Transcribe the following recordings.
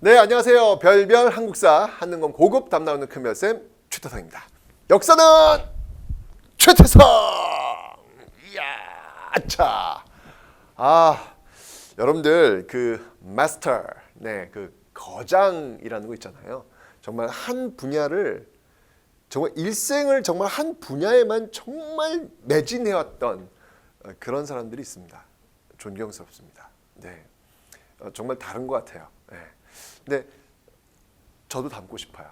네, 안녕하세요. 별별 한국사 한능검 고급 담당하는 큰별쌤 최태성입니다. 역사는 최태성! 이야, 자. 여러분들 그 마스터, 그 거장이라는 거 있잖아요. 정말 한 분야를 정말 일생을 정말 한 분야에만 정말 매진해왔던 그런 사람들이 있습니다. 존경스럽습니다. 네, 정말 다른 것 같아요. 네. 근데 저도 닮고 싶어요.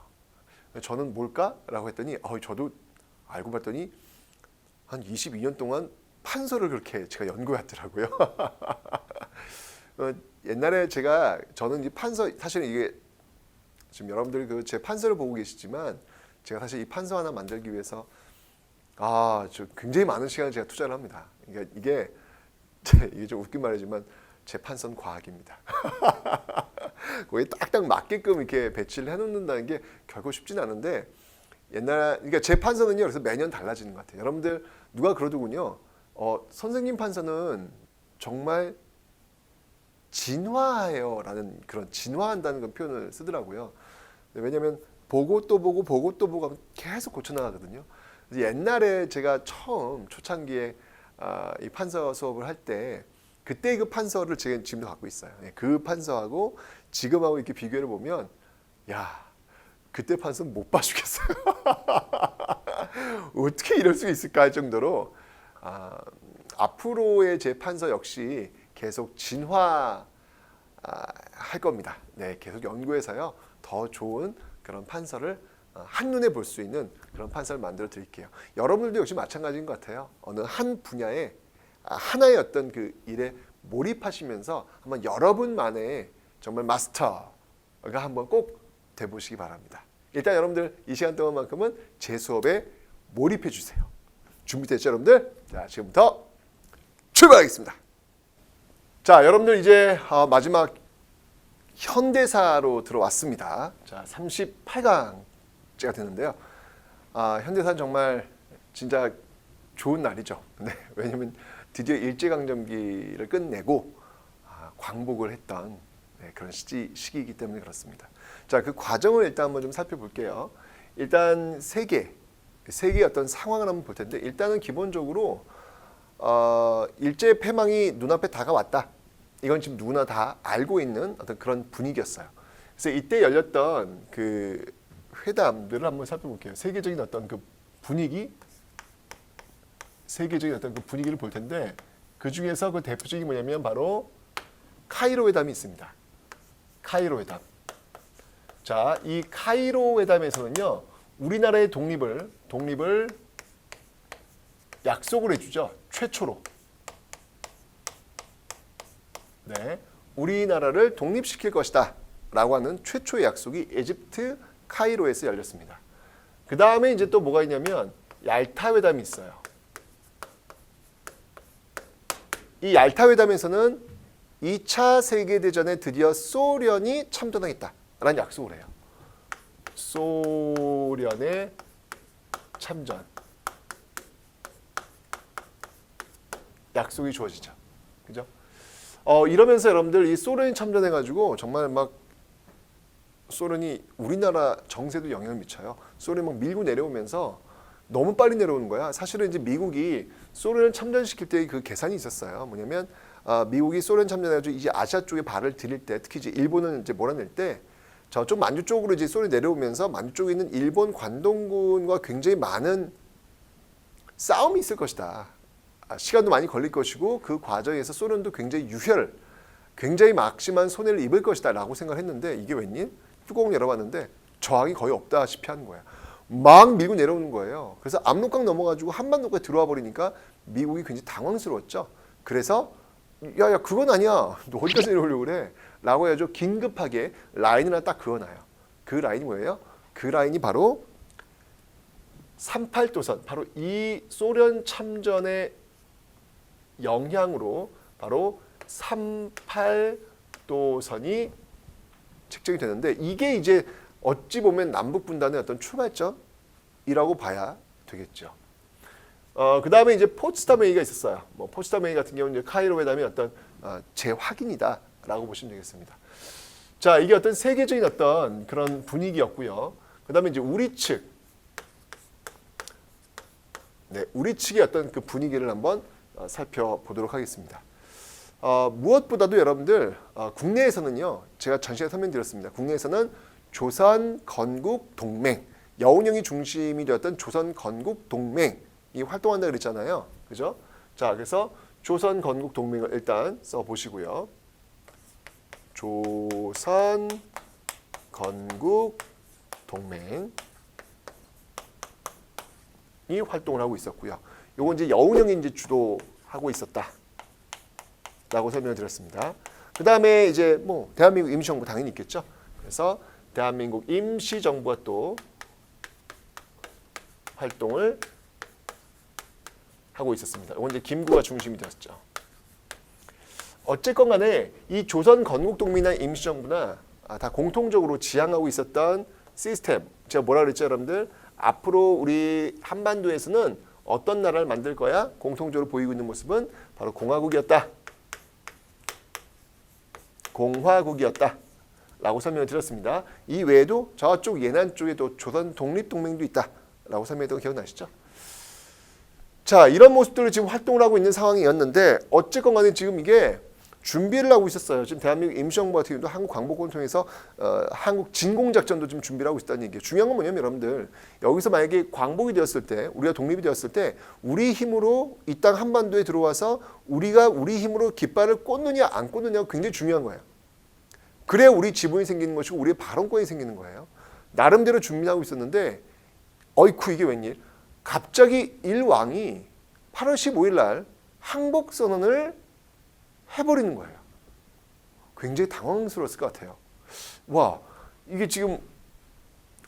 저는 뭘까라고 했더니 저도 알고 봤더니 한 22년 동안 판서를 그렇게 제가 연구했더라고요. 옛날에 저는 이 판서, 사실은 이게 지금 여러분들이 그 제 판서를 보고 계시지만 제가 사실 이 판서 하나 만들기 위해서 저 굉장히 많은 시간을 제가 투자를 합니다. 그러니까 이게 좀 웃긴 말이지만 제 판서는 과학입니다. 거기에 딱딱 맞게끔 이렇게 배치를 해놓는다는 게 결코 쉽진 않은데 그러니까 제 판서는요, 그래서 매년 달라지는 것 같아요. 여러분들 누가 그러더군요. 선생님 판서는 정말 진화해요라는 그런 진화한다는 그런 표현을 쓰더라고요. 왜냐하면 보고 또 보고 보고 또 보고 하면 계속 고쳐나가거든요. 그래서 옛날에 제가 처음 초창기에 이 판서 수업을 할 때 그때 그 판서를 제가 지금도 갖고 있어요. 그 판서하고 지금하고 이렇게 비교를 보면 그때 판서는 못 봐주겠어요. 어떻게 이럴 수 있을까 할 정도로 앞으로의 제 판서 역시 계속 진화 할 겁니다. 네, 계속 연구해서요 더 좋은 그런 판서를 한눈에 볼 수 있는 그런 판서를 만들어 드릴게요. 여러분들도 역시 마찬가지인 것 같아요. 어느 한 분야에 하나의 어떤 그 일에 몰입하시면서 한번 여러분만의 정말 마스터가 한번 꼭 돼보시기 바랍니다. 일단 여러분들 이 시간 동안만큼은 제 수업에 몰입해 주세요. 준비됐죠, 여러분들? 자, 지금부터 출발하겠습니다. 자, 여러분들 이제 마지막 현대사로 들어왔습니다. 자, 38강째가 되는데요. 현대사는 정말 진짜 좋은 날이죠. 네, 왜냐면 드디어 일제강점기를 끝내고 광복을 했던 그런 시기이기 때문에 그렇습니다. 자, 그 과정을 일단 한번 좀 살펴볼게요. 일단 세계의 어떤 상황을 한번 볼 텐데, 일단은 기본적으로 일제 패망이 눈앞에 다가왔다. 이건 지금 누구나 다 알고 있는 어떤 그런 분위기였어요. 그래서 이때 열렸던 그 회담들을 한번 살펴볼게요. 세계적인 어떤 그 분위기, 세계적인 어떤 그 분위기를 볼 텐데, 그 중에서 그 대표적인 뭐냐면 바로 카이로 회담이 있습니다. 카이로 회담. 자, 이 카이로 회담에서는요, 우리나라의 독립을 약속을 해주죠. 최초로. 네, 우리나라를 독립시킬 것이다 라고 하는 최초의 약속이 에집트 카이로에서 열렸습니다. 그 다음에 이제 또 뭐가 있냐면 얄타 회담이 있어요. 이 얄타 회담에서는 2차 세계대전에 드디어 소련이 참전하겠다라는 약속을 해요. 소련의 참전. 약속이 주어지죠. 그죠? 이러면서 여러분들 이 소련이 참전해가지고 정말 막 소련이 우리나라 정세도 영향을 미쳐요. 소련이 막 밀고 내려오면서 너무 빨리 내려오는 거야. 사실은 이제 미국이 소련을 참전시킬 때 그 계산이 있었어요. 뭐냐면 미국이 소련 참전해가지고 이제 아시아 쪽에 발을 들일 때, 특히 이제 일본을 이제 몰아낼 때 저쪽 만주 쪽으로 이제 소련이 내려오면서 만주 쪽에 있는 일본 관동군과 굉장히 많은 싸움이 있을 것이다. 시간도 많이 걸릴 것이고 그 과정에서 소련도 굉장히 막심한 손해를 입을 것이다 라고 생각했는데, 이게 웬일? 뚜껑을 열어봤는데 저항이 거의 없다시피 하는 거야. 막 밀고 내려오는 거예요. 그래서 압록강 넘어가지고 한반도까지 들어와 버리니까 미국이 굉장히 당황스러웠죠. 그래서 야 그건 아니야. 너 어디까지 내려오려고 그래? 라고 해가지고 긴급하게 라인을 하나 딱 그어놔요. 그 라인이 뭐예요? 그 라인이 바로 38도선, 바로 이 소련 참전의 영향으로 바로 38도선이 책정이 되는데, 이게 이제 어찌 보면 남북 분단의 어떤 출발점이라고 봐야 되겠죠. 그 다음에 이제 포츠담 회의가 있었어요. 포츠담 회의 같은 경우는 이제 카이로 회담이 어떤 재확인이다라고 보시면 되겠습니다. 자, 이게 어떤 세계적인 어떤 그런 분위기였고요. 그다음에 이제 우리 측, 네, 우리 측의 어떤 그 분위기를 한번 살펴보도록 하겠습니다. 무엇보다도 여러분들 국내에서는요, 제가 전 시간에 설명드렸습니다. 국내에서는 조선 건국 동맹, 여운형이 중심이 되었던 조선 건국 동맹이 활동한다 그랬잖아요, 그죠? 자, 그래서 조선 건국 동맹을 일단 써보시고요. 조선 건국 동맹이 활동을 하고 있었고요. 요건 이제 여운형이 이제 주도하고 있었다라고 설명을 드렸습니다. 그 다음에 이제 뭐 대한민국 임시정부 당연히 있겠죠. 그래서 대한민국 임시정부가 또 활동을 하고 있었습니다. 이건 이제 김구가 중심이 되었죠. 어쨌건 간에 이 조선 건국동맹이나 임시정부나 다 공통적으로 지향하고 있었던 시스템, 제가 뭐라 그랬죠, 여러분들? 앞으로 우리 한반도에서는 어떤 나라를 만들 거야? 공통적으로 보이고 있는 모습은 바로 공화국이었다. 공화국이었다. 라고 설명을 드렸습니다. 이 외에도 저쪽 예난 쪽에 또 조선 독립동맹도 있다. 라고 설명했던 거 기억나시죠? 자, 이런 모습들을 지금 활동을 하고 있는 상황이었는데 어쨌건 간에 지금 이게 준비를 하고 있었어요. 지금 대한민국 임시정부 같은 경우도 한국 광복을 통해서 한국 진공작전도 지금 준비를 하고 있다는 얘기예요. 중요한 건 뭐냐면 여러분들 여기서 만약에 광복이 되었을 때 우리가 독립이 되었을 때 우리 힘으로 이 땅 한반도에 들어와서 우리가 우리 힘으로 깃발을 꽂느냐 안 꽂느냐가 굉장히 중요한 거예요. 그래야 우리 지분이 생기는 것이고 우리의 발언권이 생기는 거예요. 나름대로 준비하고 있었는데 어이쿠 이게 웬일? 갑자기 일왕이 8월 15일 날 항복선언을 해버리는 거예요. 굉장히 당황스러웠을 것 같아요. 와, 이게 지금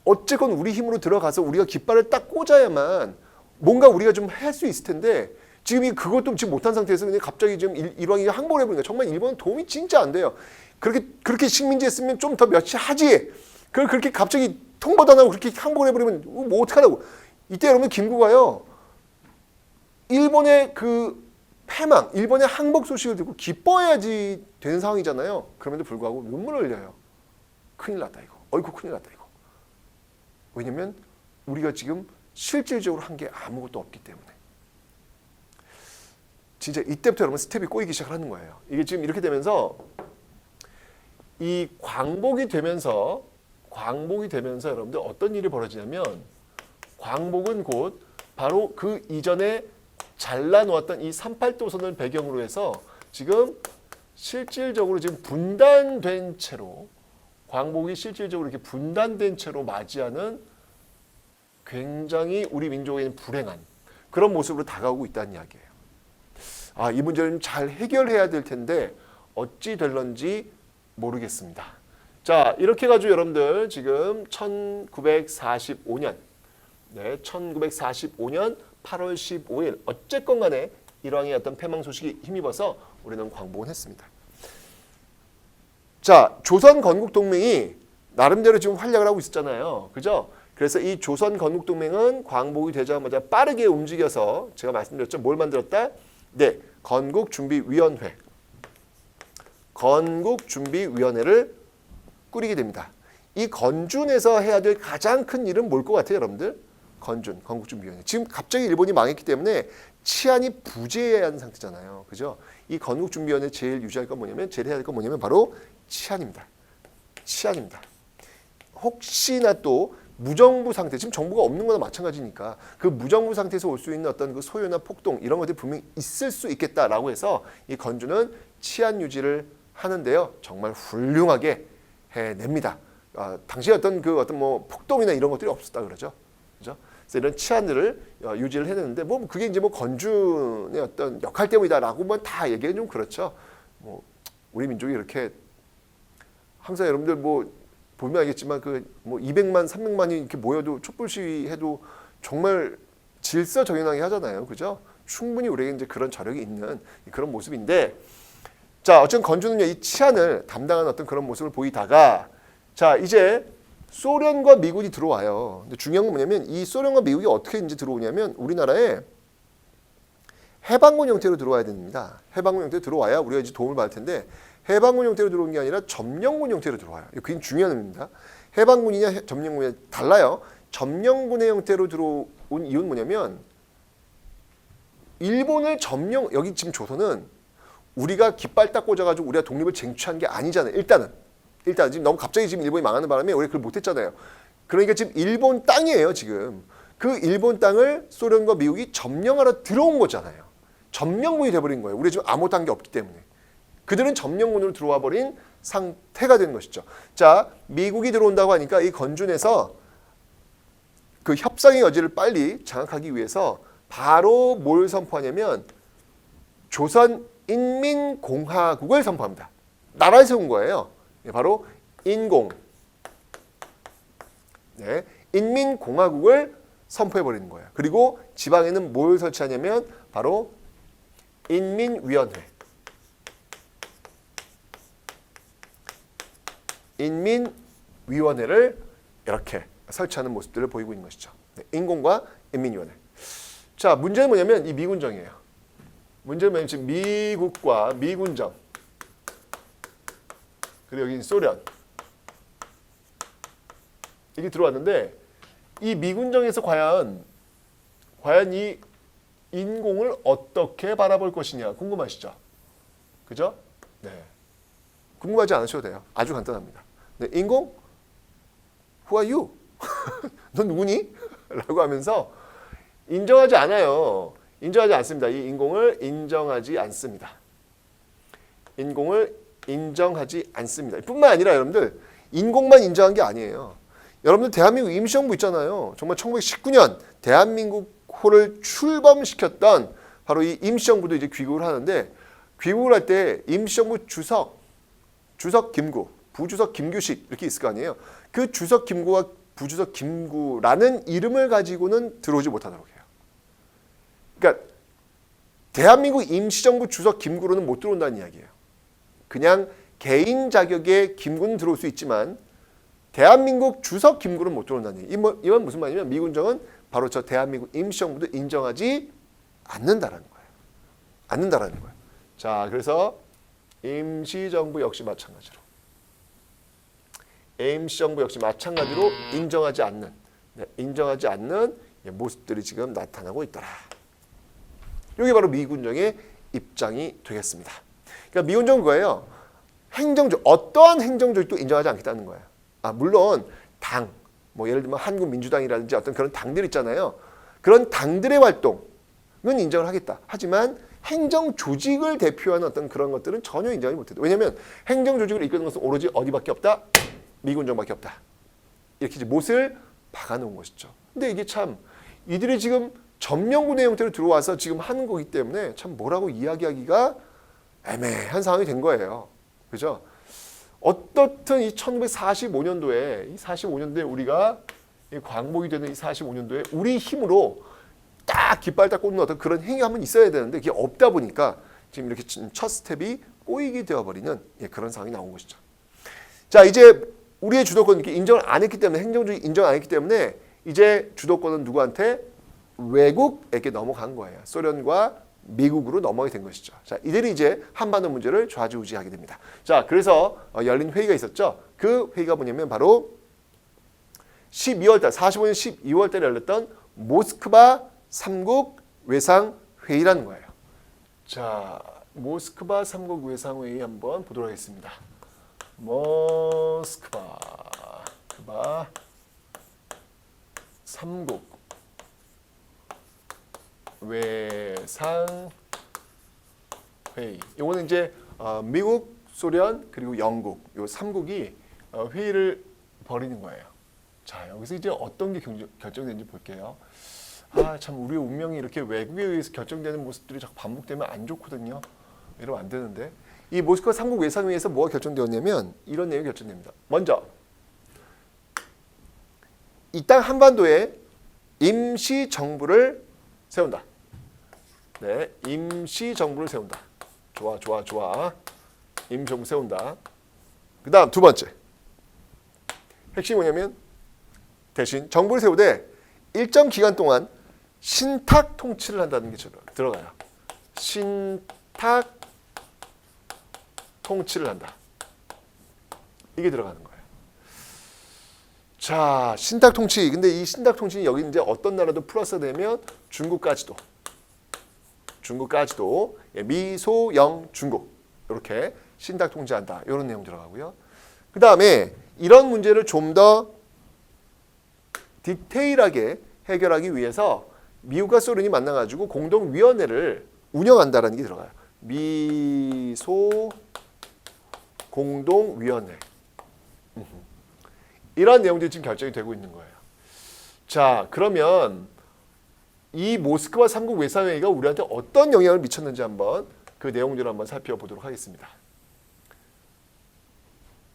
어쨌건 우리 힘으로 들어가서 우리가 깃발을 딱 꽂아야만 뭔가 우리가 좀 할 수 있을 텐데 지금 그것도 지금 못한 상태에서 그냥 갑자기 지금 일왕이 항복을 해버리니까 정말 일본은 도움이 진짜 안 돼요. 그렇게 식민지 했으면 좀 더 며칠 하지. 그렇게 갑자기 통보도 안 하고 그렇게 항복을 해버리면 뭐 어떡하라고. 이때 여러분 김구가요. 일본의 그 패망, 일본의 항복 소식을 듣고 기뻐해야지 되는 상황이잖아요. 그럼에도 불구하고 눈물을 흘려요. 큰일 났다 이거. 어이구 큰일 났다 이거. 왜냐면 우리가 지금 실질적으로 한 게 아무것도 없기 때문에. 진짜 이때부터 여러분 스텝이 꼬이기 시작하는 거예요. 이게 지금 이렇게 되면서 이 광복이 되면서 여러분들 어떤 일이 벌어지냐면 광복은 곧 바로 그 이전에 잘라놓았던 이 38도선을 배경으로 해서 지금 실질적으로 지금 분단된 채로 광복이 실질적으로 이렇게 분단된 채로 맞이하는 굉장히 우리 민족에는 불행한 그런 모습으로 다가오고 있다는 이야기예요. 이 문제를 잘 해결해야 될 텐데 어찌 될런지 모르겠습니다. 자, 이렇게 해가지고 여러분들 지금 1945년 8월 15일 어쨌건 간에 일왕의 어떤 패망 소식이 힘입어서 우리는 광복을 했습니다. 자, 조선 건국 동맹이 나름대로 지금 활약을 하고 있었잖아요. 그죠? 그래서 이 조선 건국 동맹은 광복이 되자마자 빠르게 움직여서 제가 말씀드렸죠. 뭘 만들었다? 네, 건국준비위원회를 꾸리게 됩니다. 이 건준에서 해야 될 가장 큰 일은 뭘 것 같아요, 여러분들? 건국준비위원회. 지금 갑자기 일본이 망했기 때문에 치안이 부재한 상태잖아요. 그죠? 이 건국준비위원회 제일 해야 될 건 뭐냐면 바로 치안입니다. 혹시나 또 무정부 상태, 지금 정부가 없는 거나 마찬가지니까 그 무정부 상태에서 올 수 있는 어떤 그 소요나 폭동 이런 것들이 분명히 있을 수 있겠다라고 해서 이 건주는 치안 유지를 하는데요. 정말 훌륭하게 해냅니다. 당시에 어떤 뭐 폭동이나 이런 것들이 없었다 그러죠. 그죠? 그래서 이런 치안들을 유지를 해냈는데 뭐 그게 이제 뭐 건준의 어떤 역할 때문이다라고만 다 얘기는 좀 그렇죠. 뭐 우리 민족이 이렇게 항상 여러분들 뭐 보면 알겠지만 뭐 200만, 300만이 이렇게 모여도 촛불 시위해도 정말 질서정연하게 하잖아요. 그죠? 충분히 우리에게 이제 그런 저력이 있는 그런 모습인데 자, 어쨌든 건주는요, 이 치안을 담당하는 어떤 그런 모습을 보이다가 자, 이제 소련과 미국이 들어와요. 근데 중요한 건 뭐냐면 이 소련과 미국이 어떻게 이제 들어오냐면 우리나라에 해방군 형태로 들어와야 됩니다. 해방군 형태로 들어와야 우리가 이제 도움을 받을 텐데 해방군 형태로 들어온 게 아니라 점령군 형태로 들어와요. 이거 굉장히 중요한 의미입니다. 해방군이냐 점령군이냐 달라요. 점령군의 형태로 들어온 이유는 뭐냐면 일본을 점령, 여기 지금 조선은 우리가 깃발 딱 꽂아가지고 우리가 독립을 쟁취한 게 아니잖아요. 일단 지금 너무 갑자기 지금 일본이 망하는 바람에 우리가 그걸 못했잖아요. 그러니까 지금 일본 땅이에요. 지금 그 일본 땅을 소련과 미국이 점령하러 들어온 거잖아요. 점령군이 돼버린 거예요. 우리 지금 아무것도 한 게 없기 때문에. 그들은 점령군으로 들어와 버린 상태가 된 것이죠. 자, 미국이 들어온다고 하니까 이 건준에서 그 협상의 여지를 빨리 장악하기 위해서 바로 뭘 선포하냐면 조선인민공화국을 선포합니다. 나라를 세운 거예요. 바로 인공, 네, 인민공화국을 선포해버리는 거예요. 그리고 지방에는 뭘 설치하냐면 바로 인민위원회, 인민위원회를 이렇게 설치하는 모습들을 보이고 있는 것이죠. 네, 인공과 인민위원회. 자, 문제는 뭐냐면 이 미군정이에요. 문제는 뭐냐면 지금 미국과 미군정, 그리고 여기 소련, 이게 들어왔는데 이 미군정에서 과연 이 인공을 어떻게 바라볼 것이냐 궁금하시죠? 그죠? 네. 궁금하지 않으셔도 돼요. 아주 간단합니다. 네, 인공? Who are you? 넌 누구니? 라고 하면서 인정하지 않아요. 인정하지 않습니다. 이 인공을 인정하지 않습니다. 인공을 인정하지 않습니다. 뿐만 아니라 여러분들 인공만 인정한 게 아니에요. 여러분들 대한민국 임시정부 있잖아요. 정말 1919년 대한민국호를 출범시켰던 바로 이 임시정부도 이제 귀국을 하는데 귀국을 할 때 임시정부 주석 김구, 부주석 김규식 이렇게 있을 거 아니에요. 그 주석 김구와 부주석 김구라는 이름을 가지고는 들어오지 못하도록 해요. 그러니까 대한민국 임시정부 주석 김구로는 못 들어온다는 이야기예요. 그냥 개인 자격의 김구는 들어올 수 있지만 대한민국 주석 김구는 못 들어온다는 얘기. 이건 무슨 말이냐면 미군정은 바로 저 대한민국 임시정부도 인정하지 않는다라는 거예요. 자, 그래서 임시정부 역시 마찬가지로 인정하지 않는 모습들이 지금 나타나고 있더라. 이게 바로 미군정의 입장이 되겠습니다. 그러니까 미군정은 뭐예요? 행정조, 어떠한 행정조직도 인정하지 않겠다는 거예요. 물론 당, 뭐 예를 들면 한국민주당이라든지 어떤 그런 당들 있잖아요. 그런 당들의 활동은 인정을 하겠다. 하지만 행정조직을 대표하는 어떤 그런 것들은 전혀 인정하지 못했다. 왜냐하면 행정조직을 이끄는 것은 오로지 어디밖에 없다? 미군정밖에 없다. 이렇게 이제 못을 박아놓은 것이죠. 근데 이게 참 이들이 지금 점령군의 형태로 들어와서 지금 하는 거기 때문에 참 뭐라고 이야기하기가 애매한 상황이 된 거예요. 그죠? 어떻든 이 1945년도에 우리가 광복이 되는 이 45년도에 우리 힘으로 딱 깃발 딱 꽂는 어떤 그런 행위가 한번 있어야 되는데 그게 없다 보니까 지금 이렇게 첫 스텝이 꼬이게 되어버리는 그런 상황이 나온 것이죠. 자, 이제 우리의 주도권을 이렇게 인정을 안 했기 때문에 행정주의 인정 안 했기 때문에 이제 주도권은 누구한테? 외국에게 넘어간 거예요. 소련과 미국으로 넘어가게 된 것이죠. 자, 이들이 이제 한반도 문제를 좌지우지하게 됩니다. 자, 그래서 열린 회의가 있었죠. 그 회의가 뭐냐면 바로 45년 12월 달에 열렸던 모스크바 3국 외상회의라는 거예요. 자, 모스크바 3국 외상회의 한번 보도록 하겠습니다. 모스크바 3국 외상회의. 이거는 이제 미국, 소련 그리고 영국 요 3국이 회의를 벌이는 거예요. 자, 여기서 이제 어떤 게 결정되는지 볼게요. 참 우리의 운명이 이렇게 외국에 의해서 결정되는 모습들이 자꾸 반복되면 안 좋거든요. 이러면 안 되는데. 이 모스크바 3국 외상회의에서 뭐가 결정되었냐면 이런 내용이 결정됩니다. 먼저 이 땅 한반도에 임시정부를 세운다. 네, 임시정부를 세운다. 좋아. 임시정부 세운다. 그 다음 두 번째. 핵심이 뭐냐면 대신 정부를 세우되 일정 기간 동안 신탁 통치를 한다는 게 들어가요. 신탁 통치를 한다. 이게 들어가는 거예요. 자, 신탁 통치. 근데 이 신탁 통치는 여기 이제 어떤 나라도 플러스 되면 중국까지도. 예, 미, 소, 영, 중국. 이렇게 신탁 통치한다. 이런 내용 들어가고요. 그 다음에 이런 문제를 좀 더 디테일하게 해결하기 위해서 미국과 소련이 만나가지고 공동위원회를 운영한다라는 게 들어가요. 미소 공동위원회. 이런 내용들이 지금 결정이 되고 있는 거예요. 자, 그러면 이 모스크바 3국 외상회의가 우리한테 어떤 영향을 미쳤는지 한번 그 내용들을 한번 살펴보도록 하겠습니다.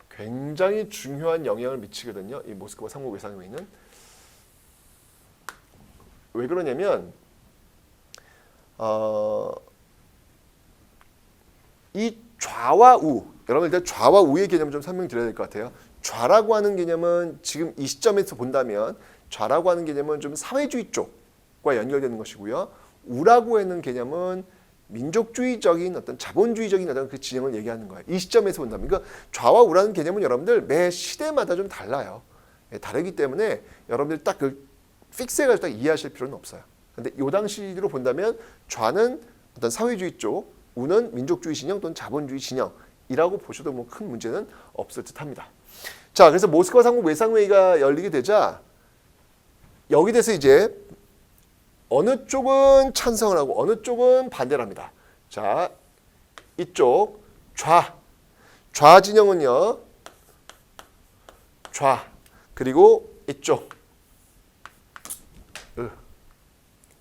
굉장히 중요한 영향을 미치거든요. 이 모스크바 3국 외상회의는. 왜 그러냐면 이 좌와 우, 여러분 일단 좌와 우의 개념을 좀 설명드려야 될 것 같아요. 좌라고 하는 개념은 지금 이 시점에서 본다면 좌라고 하는 개념은 좀 사회주의 쪽과 연결되는 것이고요. 우라고 하는 개념은 민족주의적인 어떤 자본주의적인 어떤 그 진영을 얘기하는 거예요. 이 시점에서 본다면. 그러니까 좌와 우라는 개념은 여러분들 매 시대마다 좀 달라요. 다르기 때문에 여러분들 딱 그 픽스해가지고 딱 이해하실 필요는 없어요. 근데 이 당시로 본다면 좌는 어떤 사회주의 쪽, 우는 민족주의 진영 또는 자본주의 진영이라고 보셔도 뭐 큰 문제는 없을 듯합니다. 자, 그래서 모스크바 3국 외상회의가 열리게 되자 여기 대해서 이제 어느 쪽은 찬성을 하고 어느 쪽은 반대를 합니다. 자, 이쪽 좌 진영은요. 좌 그리고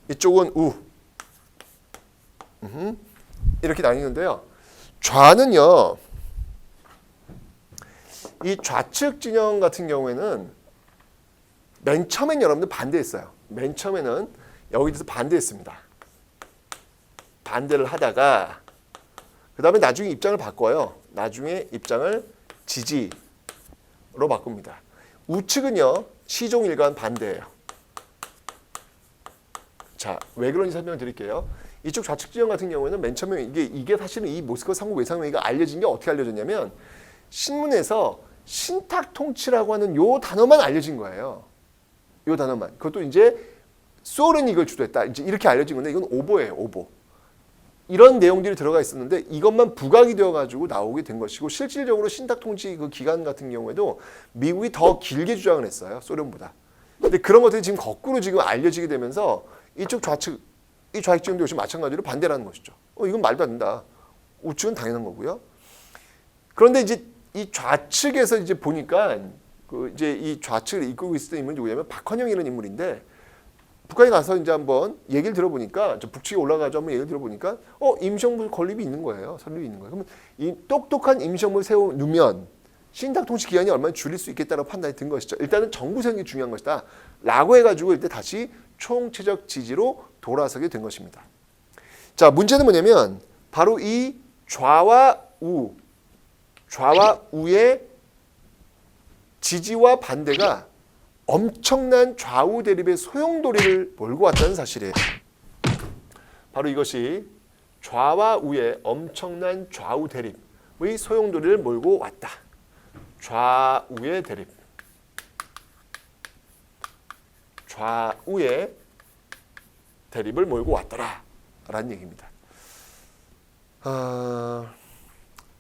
이쪽은 우. 이렇게 나뉘는데요. 좌는요. 이 좌측 진영 같은 경우에는 맨 처음엔 여러분들 반대했어요. 맨 처음에는 여기 대해서 반대했습니다. 반대를 하다가 그 다음에 나중에 입장을 바꿔요. 나중에 입장을 지지로 바꿉니다. 우측은요. 시종일관 반대예요. 자, 왜 그런지 설명을 드릴게요. 이쪽 좌측 진영 같은 경우에는 맨 처음에 이게 사실은 이 모스크바 3국 외상회의가 알려진 게 어떻게 알려졌냐면 신문에서 신탁 통치라고 하는 요 단어만 알려진 거예요. 요 단어만. 그것도 이제 소련이 이걸 주도했다. 이제 이렇게 알려진 건데 이건 오보예요, 오보. 이런 내용들이 들어가 있었는데 이것만 부각이 되어가지고 나오게 된 것이고 실질적으로 신탁 통치 그 기간 같은 경우에도 미국이 더 길게 주장을 했어요, 소련보다. 근데 그런 것들이 지금 거꾸로 지금 알려지게 되면서 이쪽 좌측, 이 좌측 진영도 역시 마찬가지로 반대라는 것이죠. 이건 말도 안 된다. 우측은 당연한 거고요. 그런데 이제 이 좌측에서 이제 보니까 그 이제 이 좌측을 이끌고 있었던 인물이 누구냐면 박헌영이라는 인물인데 북한에 가서 이제 한번 얘기를 들어보니까 저 북측에 올라가서 한번 얘기를 들어보니까 임시정부 건립이 있는 거예요. 설립이 있는 거예요. 그러면 이 똑똑한 임시정부를 세워놓으면 신탁 통치 기간이 얼마나 줄일 수 있겠다라고 판단이 든 것이죠. 일단은 정부 세우는 게 중요한 것이다. 라고 해가지고 일단 다시 총체적 지지로 돌아서게 된 것입니다. 자, 문제는 뭐냐면 바로 이 좌와 우의 지지와 반대가 엄청난 좌우 대립의 소용돌이를 몰고 왔다는 사실이에요. 바로 이것이 좌와 우의 엄청난 좌우 대립의 소용돌이를 몰고 왔다. 좌우의 대립. 좌우의 대립을 몰고 왔더라. 라는 얘기입니다.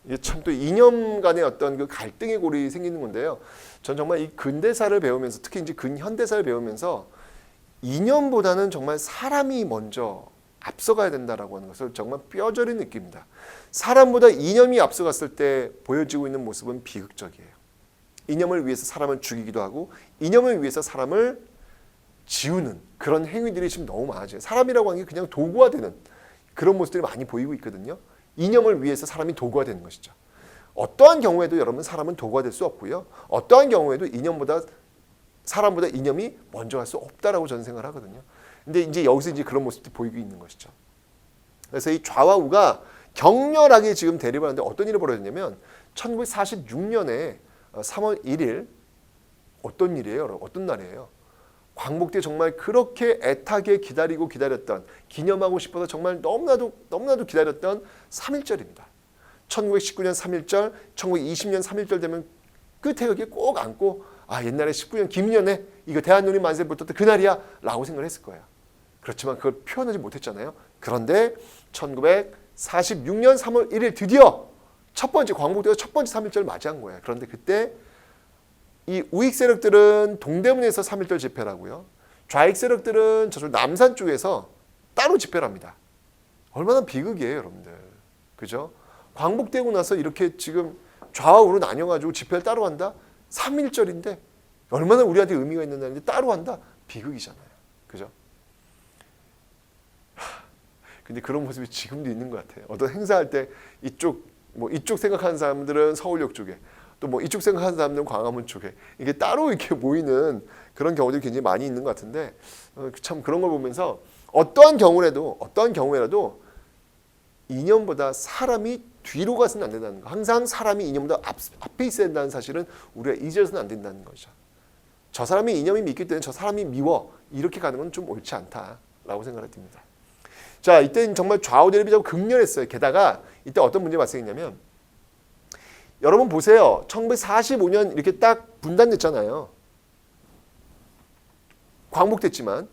이게 참 또 이념 간의 어떤 그 갈등의 골이 생기는 건데요. 전 정말 이 근대사를 배우면서 특히 이제 근현대사를 배우면서 이념보다는 정말 사람이 먼저 앞서가야 된다라고 하는 것을 정말 뼈저리 느낍니다. 사람보다 이념이 앞서갔을 때 보여지고 있는 모습은 비극적이에요. 이념을 위해서 사람을 죽이기도 하고 이념을 위해서 사람을 지우는 그런 행위들이 지금 너무 많아져요. 사람이라고 하는 게 그냥 도구화되는 그런 모습들이 많이 보이고 있거든요. 이념을 위해서 사람이 도구화 되는 것이죠. 어떠한 경우에도 여러분 사람은 도구화 될 수 없고요. 어떠한 경우에도 사람보다 이념이 먼저 갈 수 없다라고 저는 생각을 하거든요. 근데 이제 여기서 이제 그런 모습들이 보이고 있는 것이죠. 그래서 이 좌와 우가 격렬하게 지금 대립을 하는데 어떤 일이 벌어졌냐면 1946년에 3월 1일 어떤 일이에요? 여러분? 어떤 날이에요? 광복대 정말 그렇게 애타게 기다렸던 기념하고 싶어서 정말 너무나도 기다렸던 3.1절입니다. 1919년 3.1절, 1920년 3.1절 되면 끝에 여기에 꼭 안고 아 옛날에 19년 김인년에 이거 대한민국 만세 붙었던 그날이야 라고 생각을 했을 거예요. 그렇지만 그걸 표현하지 못했잖아요. 그런데 1946년 3월 1일 드디어 첫 번째 광복대가 첫 번째 3.1절을 맞이한 거예요. 그런데 그때 이 우익 세력들은 동대문에서 3.1절 집회를 하고요. 좌익 세력들은 저쪽 남산 쪽에서 따로 집회를 합니다. 얼마나 비극이에요, 여러분들. 그죠? 광복되고 나서 이렇게 지금 좌우로 나뉘어가지고 집회를 따로 한다? 3.1절인데 얼마나 우리한테 의미가 있는 날인데 따로 한다? 비극이잖아요. 그죠? 근데 그런 모습이 지금도 있는 것 같아요. 어떤 행사할 때 이쪽 생각하는 사람들은 서울역 쪽에 또 뭐 이쪽 생각하는 사람들은 광화문 쪽에 이게 따로 이렇게 모이는 그런 경우들이 굉장히 많이 있는 것 같은데 참 그런 걸 보면서 어떠한 경우에라도 이념보다 사람이 뒤로 가서는 안 된다는 거. 항상 사람이 이념보다 앞에 있어야 된다는 사실은 우리가 잊어서는 안 된다는 거죠. 저 사람이 이념이 믿기 때문에 저 사람이 미워 이렇게 가는 건 좀 옳지 않다라고 생각이 듭니다. 자, 이때는 정말 좌우 대립이 극렬했어요. 게다가 이때 어떤 문제가 발생했냐면 여러분 보세요. 1945년 이렇게 딱 분단됐잖아요. 광복됐지만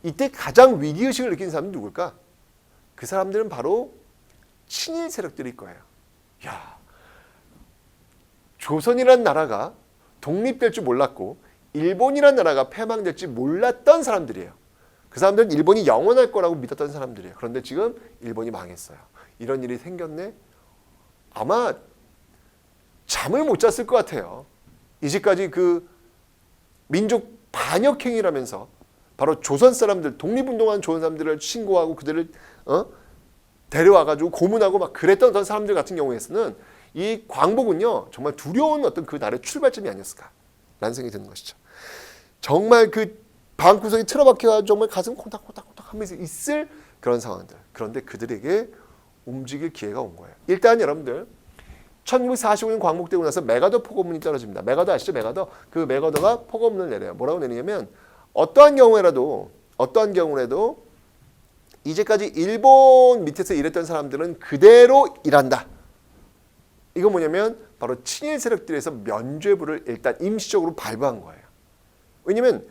이때 가장 위기의식을 느낀 사람은 누굴까? 그 사람들은 바로 친일 세력들일 거예요. 야, 조선이라는 나라가 독립될 줄 몰랐고 일본이라는 나라가 패망될 줄 몰랐던 사람들이에요. 그 사람들은 일본이 영원할 거라고 믿었던 사람들이에요. 그런데 지금 일본이 망했어요. 이런 일이 생겼네. 아마 잠을 못 잤을 것 같아요. 이제까지 그 민족 반역행위라면서 바로 조선 사람들, 독립운동한 조선 사람들을 신고하고 그들을 데려와가지고 고문하고 막 그랬던 어떤 사람들 같은 경우에서는 이 광복은요 정말 두려운 어떤 그 날의 출발점이 아니었을까라는 생각이 드는 것이죠. 정말 그 방구석에 틀어박혀가지고 정말 가슴 콩닥콩닥콩닥 하면서 있을 그런 상황들. 그런데 그들에게 움직일 기회가 온 거예요. 일단 여러분들 1945년 광복되고 나서 메가더 폭언문이 떨어집니다. 메가더 아시죠? 메가더. 그 메가더가 폭언문을 내려요. 뭐라고 내리냐면 어떠한 경우에라도 이제까지 일본 밑에서 일했던 사람들은 그대로 일한다. 이건 뭐냐면 바로 친일 세력들에서 면죄부를 일단 임시적으로 발부한 거예요. 왜냐면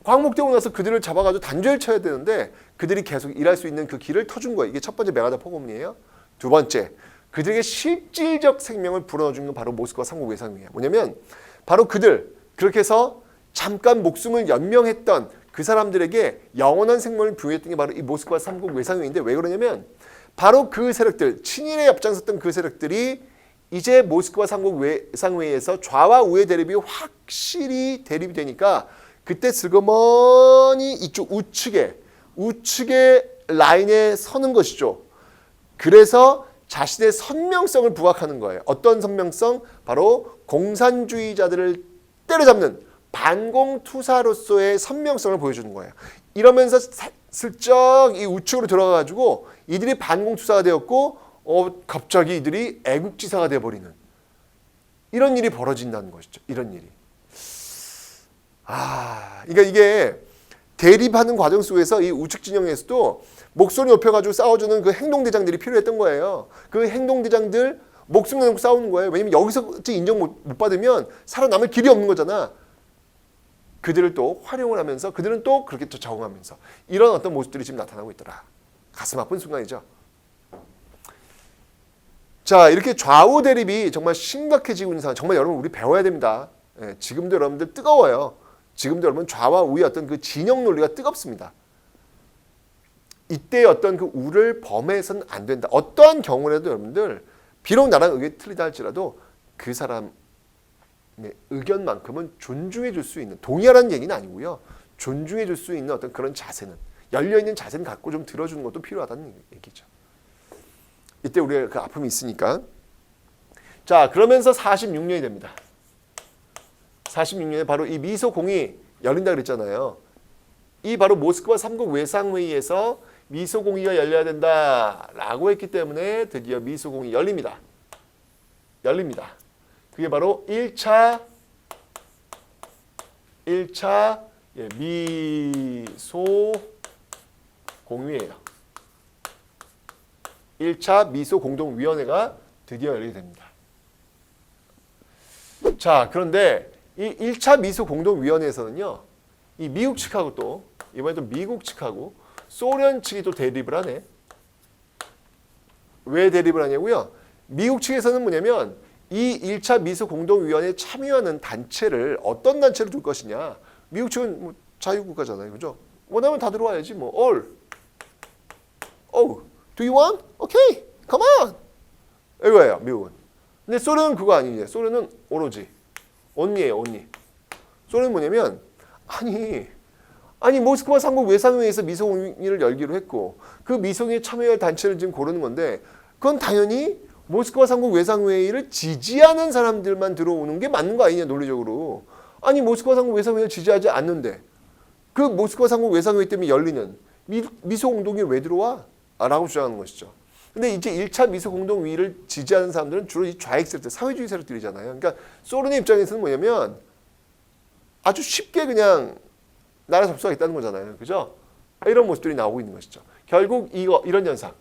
광복되고 나서 그들을 잡아가지고 단죄를 쳐야 되는데 그들이 계속 일할 수 있는 그 길을 터준 거예요. 이게 첫 번째 메가더 폭언문이에요. 두 번째, 그들에게 실질적 생명을 불어넣어준 건 바로 모스크바 삼국 외상회의예요. 뭐냐면 바로 그들 그렇게 해서 잠깐 목숨을 연명했던 그 사람들에게 영원한 생명을 부여했던 게 바로 이 모스크바 삼국 외상회의인데 왜 그러냐면 바로 그 세력들, 친일에 앞장섰던 그 세력들이 이제 모스크바 삼국 외상회의에서 좌와 우의 대립이 확실히 대립이 되니까 그때 슬그머니 이쪽 우측에 라인에 서는 것이죠. 그래서 자신의 선명성을 부각하는 거예요. 어떤 선명성? 바로 공산주의자들을 때려잡는 반공투사로서의 선명성을 보여주는 거예요. 이러면서 슬쩍 이 우측으로 들어가가지고 이들이 반공투사가 되었고 갑자기 이들이 애국지사가 되어버리는 이런 일이 벌어진다는 것이죠. 이런 일이. 그러니까 이게 대립하는 과정 속에서 이 우측 진영에서도 목소리 높여가지고 싸워주는 그 행동대장들이 필요했던 거예요. 그 행동대장들 목숨 내놓고 싸우는 거예요. 왜냐면 여기서 인정 못 받으면 살아남을 길이 없는 거잖아. 그들을 또 활용을 하면서 그들은 또 그렇게 또 적응하면서 이런 어떤 모습들이 지금 나타나고 있더라. 가슴 아픈 순간이죠. 자, 이렇게 좌우 대립이 정말 심각해지고 있는 상황. 정말 여러분 우리 배워야 됩니다. 지금도 여러분들 뜨거워요. 지금도 여러분 좌와 우의 어떤 그 진영 논리가 뜨겁습니다. 이때 어떤 그 우를 범해서는 안 된다. 어떠한 경우라도 여러분들 비록 나랑 의견이 틀리다 할지라도 그 사람의 의견만큼은 존중해 줄 수 있는, 동의하라는 얘기는 아니고요. 존중해 줄 수 있는 어떤 그런 자세는, 열려있는 자세는 갖고 좀 들어주는 것도 필요하다는 얘기죠. 이때 우리가 그 아픔이 있으니까. 자, 그러면서 46년이 됩니다. 46년에 바로 이 미소공이 열린다 그랬잖아요. 이 바로 모스크바 삼국 외상회의에서 미소공의가 열려야 된다라고 했기 때문에 드디어 미소공이 열립니다. 그게 바로 1차 미소공의예요. 1차 미소공동위원회가 드디어 열리게 됩니다. 자, 그런데 이 1차 미소 공동위원회에서는요. 이 미국 측하고 또 이번에 또 미국 측하고 소련 측이 또 대립을 하네. 왜 대립을 하냐고요? 미국 측에서는 뭐냐면 이 1차 미소 공동위원회에 참여하는 단체를 어떤 단체를 둘 것이냐. 미국 측은 뭐 자유국가잖아요. 그죠? 원하면 다 들어와야지 뭐. All. Oh, do you want? Okay, come on. 이거예요, 미국은. 근데 소련은 그거 아니에요. 소련은 오로지 only예요, only. 소련은 뭐냐면 아니 모스크바 상국 외상회의에서 미소공의를 열기로 했고 그 미소공의에 참여할 단체를 지금 고르는 건데 그건 당연히 모스크바 상국 외상회의를 지지하는 사람들만 들어오는 게 맞는 거 아니냐 논리적으로. 아니 모스크바 상국 외상회의를 지지하지 않는데 그 모스크바 상국 외상회의 때문에 열리는 미소공동회에 왜 들어와? 라고 주장하는 것이죠. 근데 이제 1차 미소공동회의를 지지하는 사람들은 주로 이 좌익 세력들, 사회주의 세력들이잖아요. 그러니까 소련의 입장에서는 뭐냐면 아주 쉽게 그냥 나라 접수하겠다는 거잖아요. 그죠? 이런 모습들이 나오고 있는 것이죠. 결국 이런 현상.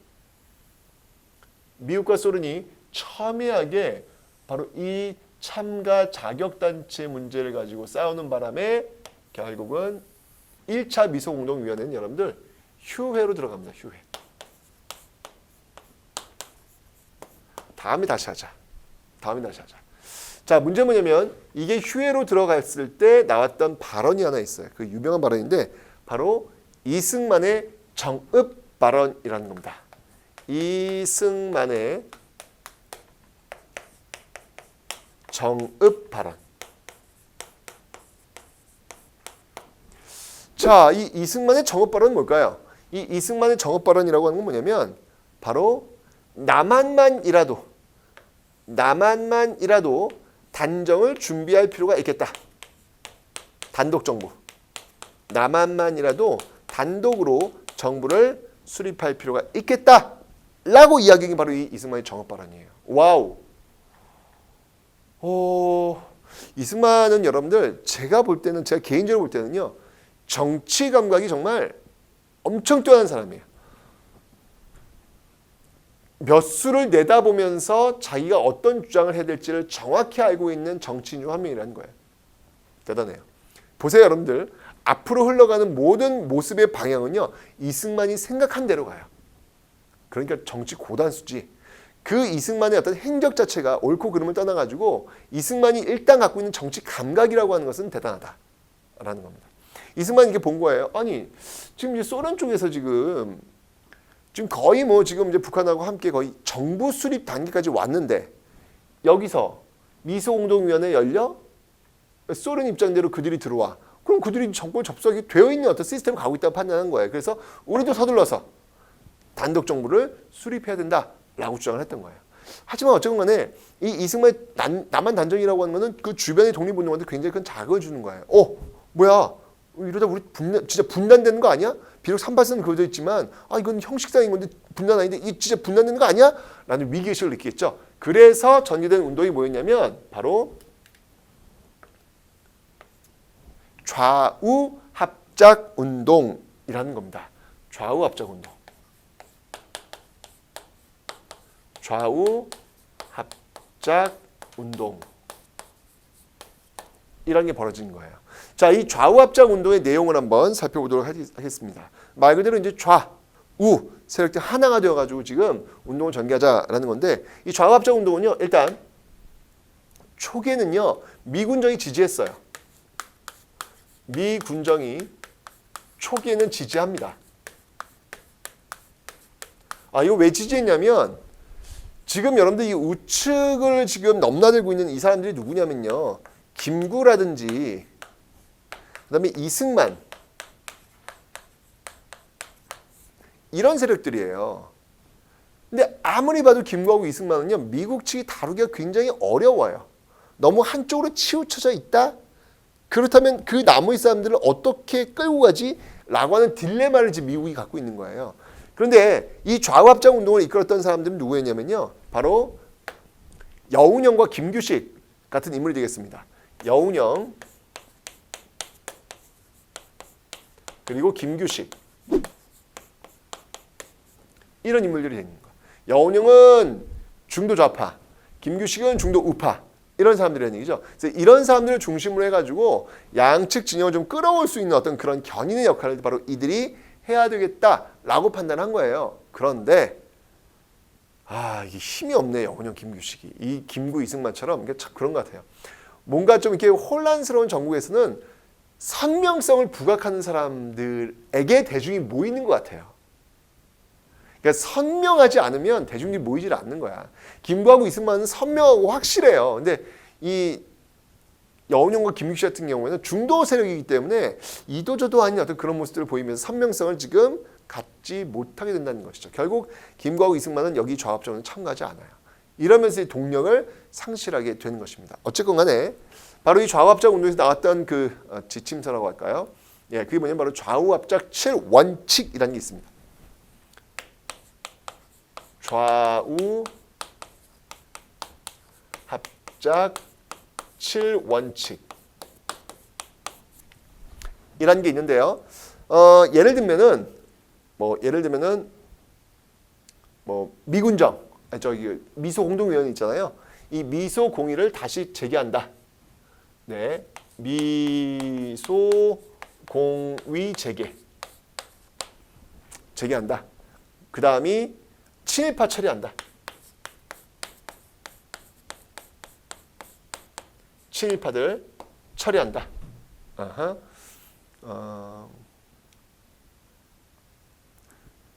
미국과 소련이 첨예하게 바로 이 참가 자격단체 문제를 가지고 싸우는 바람에 결국은 1차 미소공동위원회는 여러분들 휴회로 들어갑니다. 휴회. 다음에 다시 하자. 자, 문제는 뭐냐면 이게 휴회로 들어갔을 때 나왔던 발언이 하나 있어요. 그 유명한 발언인데 바로 이승만의 정읍 발언이라는 겁니다. 이승만의 정읍 발언. 자, 이 이승만의 정읍 발언은 뭘까요? 이 이승만의 정읍 발언이라고 하는 건 뭐냐면 바로 남한만이라도 단정을 준비할 필요가 있겠다. 단독 정부. 남한만이라도 단독으로 정부를 수립할 필요가 있겠다라고 이야기한 게 바로 이 이승만의 정읍 발언이에요. 와우. 이승만은 여러분들 제가 개인적으로 볼 때는요. 정치 감각이 정말 엄청 뛰어난 사람이에요. 몇 수를 내다보면서 자기가 어떤 주장을 해야 될지를 정확히 알고 있는 정치인 중 한 명이라는 거예요. 대단해요. 보세요, 여러분들. 앞으로 흘러가는 모든 모습의 방향은요. 이승만이 생각한 대로 가요. 그러니까 정치 고단수지. 그 이승만의 어떤 행적 자체가 옳고 그름을 떠나가지고 이승만이 일단 갖고 있는 정치 감각이라고 하는 것은 대단하다라는 겁니다. 이승만이 이게 본 거예요. 아니 지금 이제 소련 쪽에서 지금 거의 지금 이제 북한하고 함께 거의 정부 수립 단계까지 왔는데 여기서 미소공동위원회 열려 소련 입장대로 그들이 들어와. 그럼 그들이 정권을 접수하게 되어 있는 어떤 시스템을 가고 있다고 판단한 거예요. 그래서 우리도 서둘러서 단독 정부를 수립해야 된다라고 주장을 했던 거예요. 하지만 어쨌든 간에 이 이승만의 남한 단정이라고 하는 거는 그 주변의 독립운동한테 굉장히 큰 자극을 주는 거예요. 뭐야? 이러다 우리 진짜 분단되는 거 아니야? 비록 38선은 그어져 있지만 이건 형식상인 건데 분단 아닌데 이 진짜 분단되는 거 아니야? 라는 위기의식을 느끼겠죠. 그래서 전개된 운동이 뭐였냐면 바로 좌우 합작 운동이라는 겁니다. 좌우 합작 운동. 좌우 합작 운동. 이런 게 벌어진 거예요. 자, 이 좌우 합작 운동의 내용을 한번 살펴보도록 하겠습니다. 말 그대로 이제 좌우 세력들 하나가 되어가지고 지금 운동을 전개하자라는 건데 이 좌우 합작 운동은요, 일단 초기에는요 미군정이 지지했어요. 미군정이 초기에는 지지합니다. 이거 왜 지지했냐면 지금 여러분들 이 우측을 지금 넘나들고 있는 이 사람들이 누구냐면요. 김구라든지 그다음에 이승만 이런 세력들이에요. 근데 아무리 봐도 김구하고 이승만은요. 미국 측이 다루기가 굉장히 어려워요. 너무 한쪽으로 치우쳐져 있다? 그렇다면 그 나머지 사람들을 어떻게 끌고 가지? 라고 하는 딜레마를 지금 미국이 갖고 있는 거예요. 그런데 이 좌우합작 운동을 이끌었던 사람들은 누구였냐면요. 바로 여운형과 김규식 같은 인물이 되겠습니다. 여운형 그리고 김규식 이런 인물들이 되는 거예요. 여운형은 중도 좌파, 김규식은 중도 우파 이런 사람들이라는 얘기죠. 그래서 이런 사람들을 중심으로 해가지고 양측 진영을 좀 끌어올 수 있는 어떤 그런 견인의 역할을 바로 이들이 해야 되겠다라고 판단한 거예요. 그런데 이게 힘이 없네 영훈형 김규식이. 이 김구 이승만처럼 이게 참 그런 것 같아요. 뭔가 좀 이렇게 혼란스러운 정국에서는 선명성을 부각하는 사람들에게 대중이 모이는 것 같아요. 그러니까 선명하지 않으면 대중들이 모이질 않는 거야. 김구하고 이승만은 선명하고 확실해요. 근데 이 여운형과 김규식 같은 경우에는 중도 세력이기 때문에 이도저도 아닌 어떤 그런 모습들을 보이면서 선명성을 지금 갖지 못하게 된다는 것이죠. 결국 김구하고 이승만은 여기 좌합적으로는 참가하지 않아요. 이러면서 이 동력을 상실하게 되는 것입니다. 어쨌건 간에 바로 이 좌우합작 운동에서 나왔던 그 지침서라고 할까요? 예, 그게 뭐냐면 바로 좌우합작 7원칙이라는 게 있습니다. 좌우합작 7원칙 이라는 게 있는데요. 예를 들면은 미군정 미소 공동위원회 있잖아요. 이 미소 공의를 다시 재개한다. 네, 미소 공의 재개한다. 그 다음이 친일파 처리한다. 친일파들 처리한다.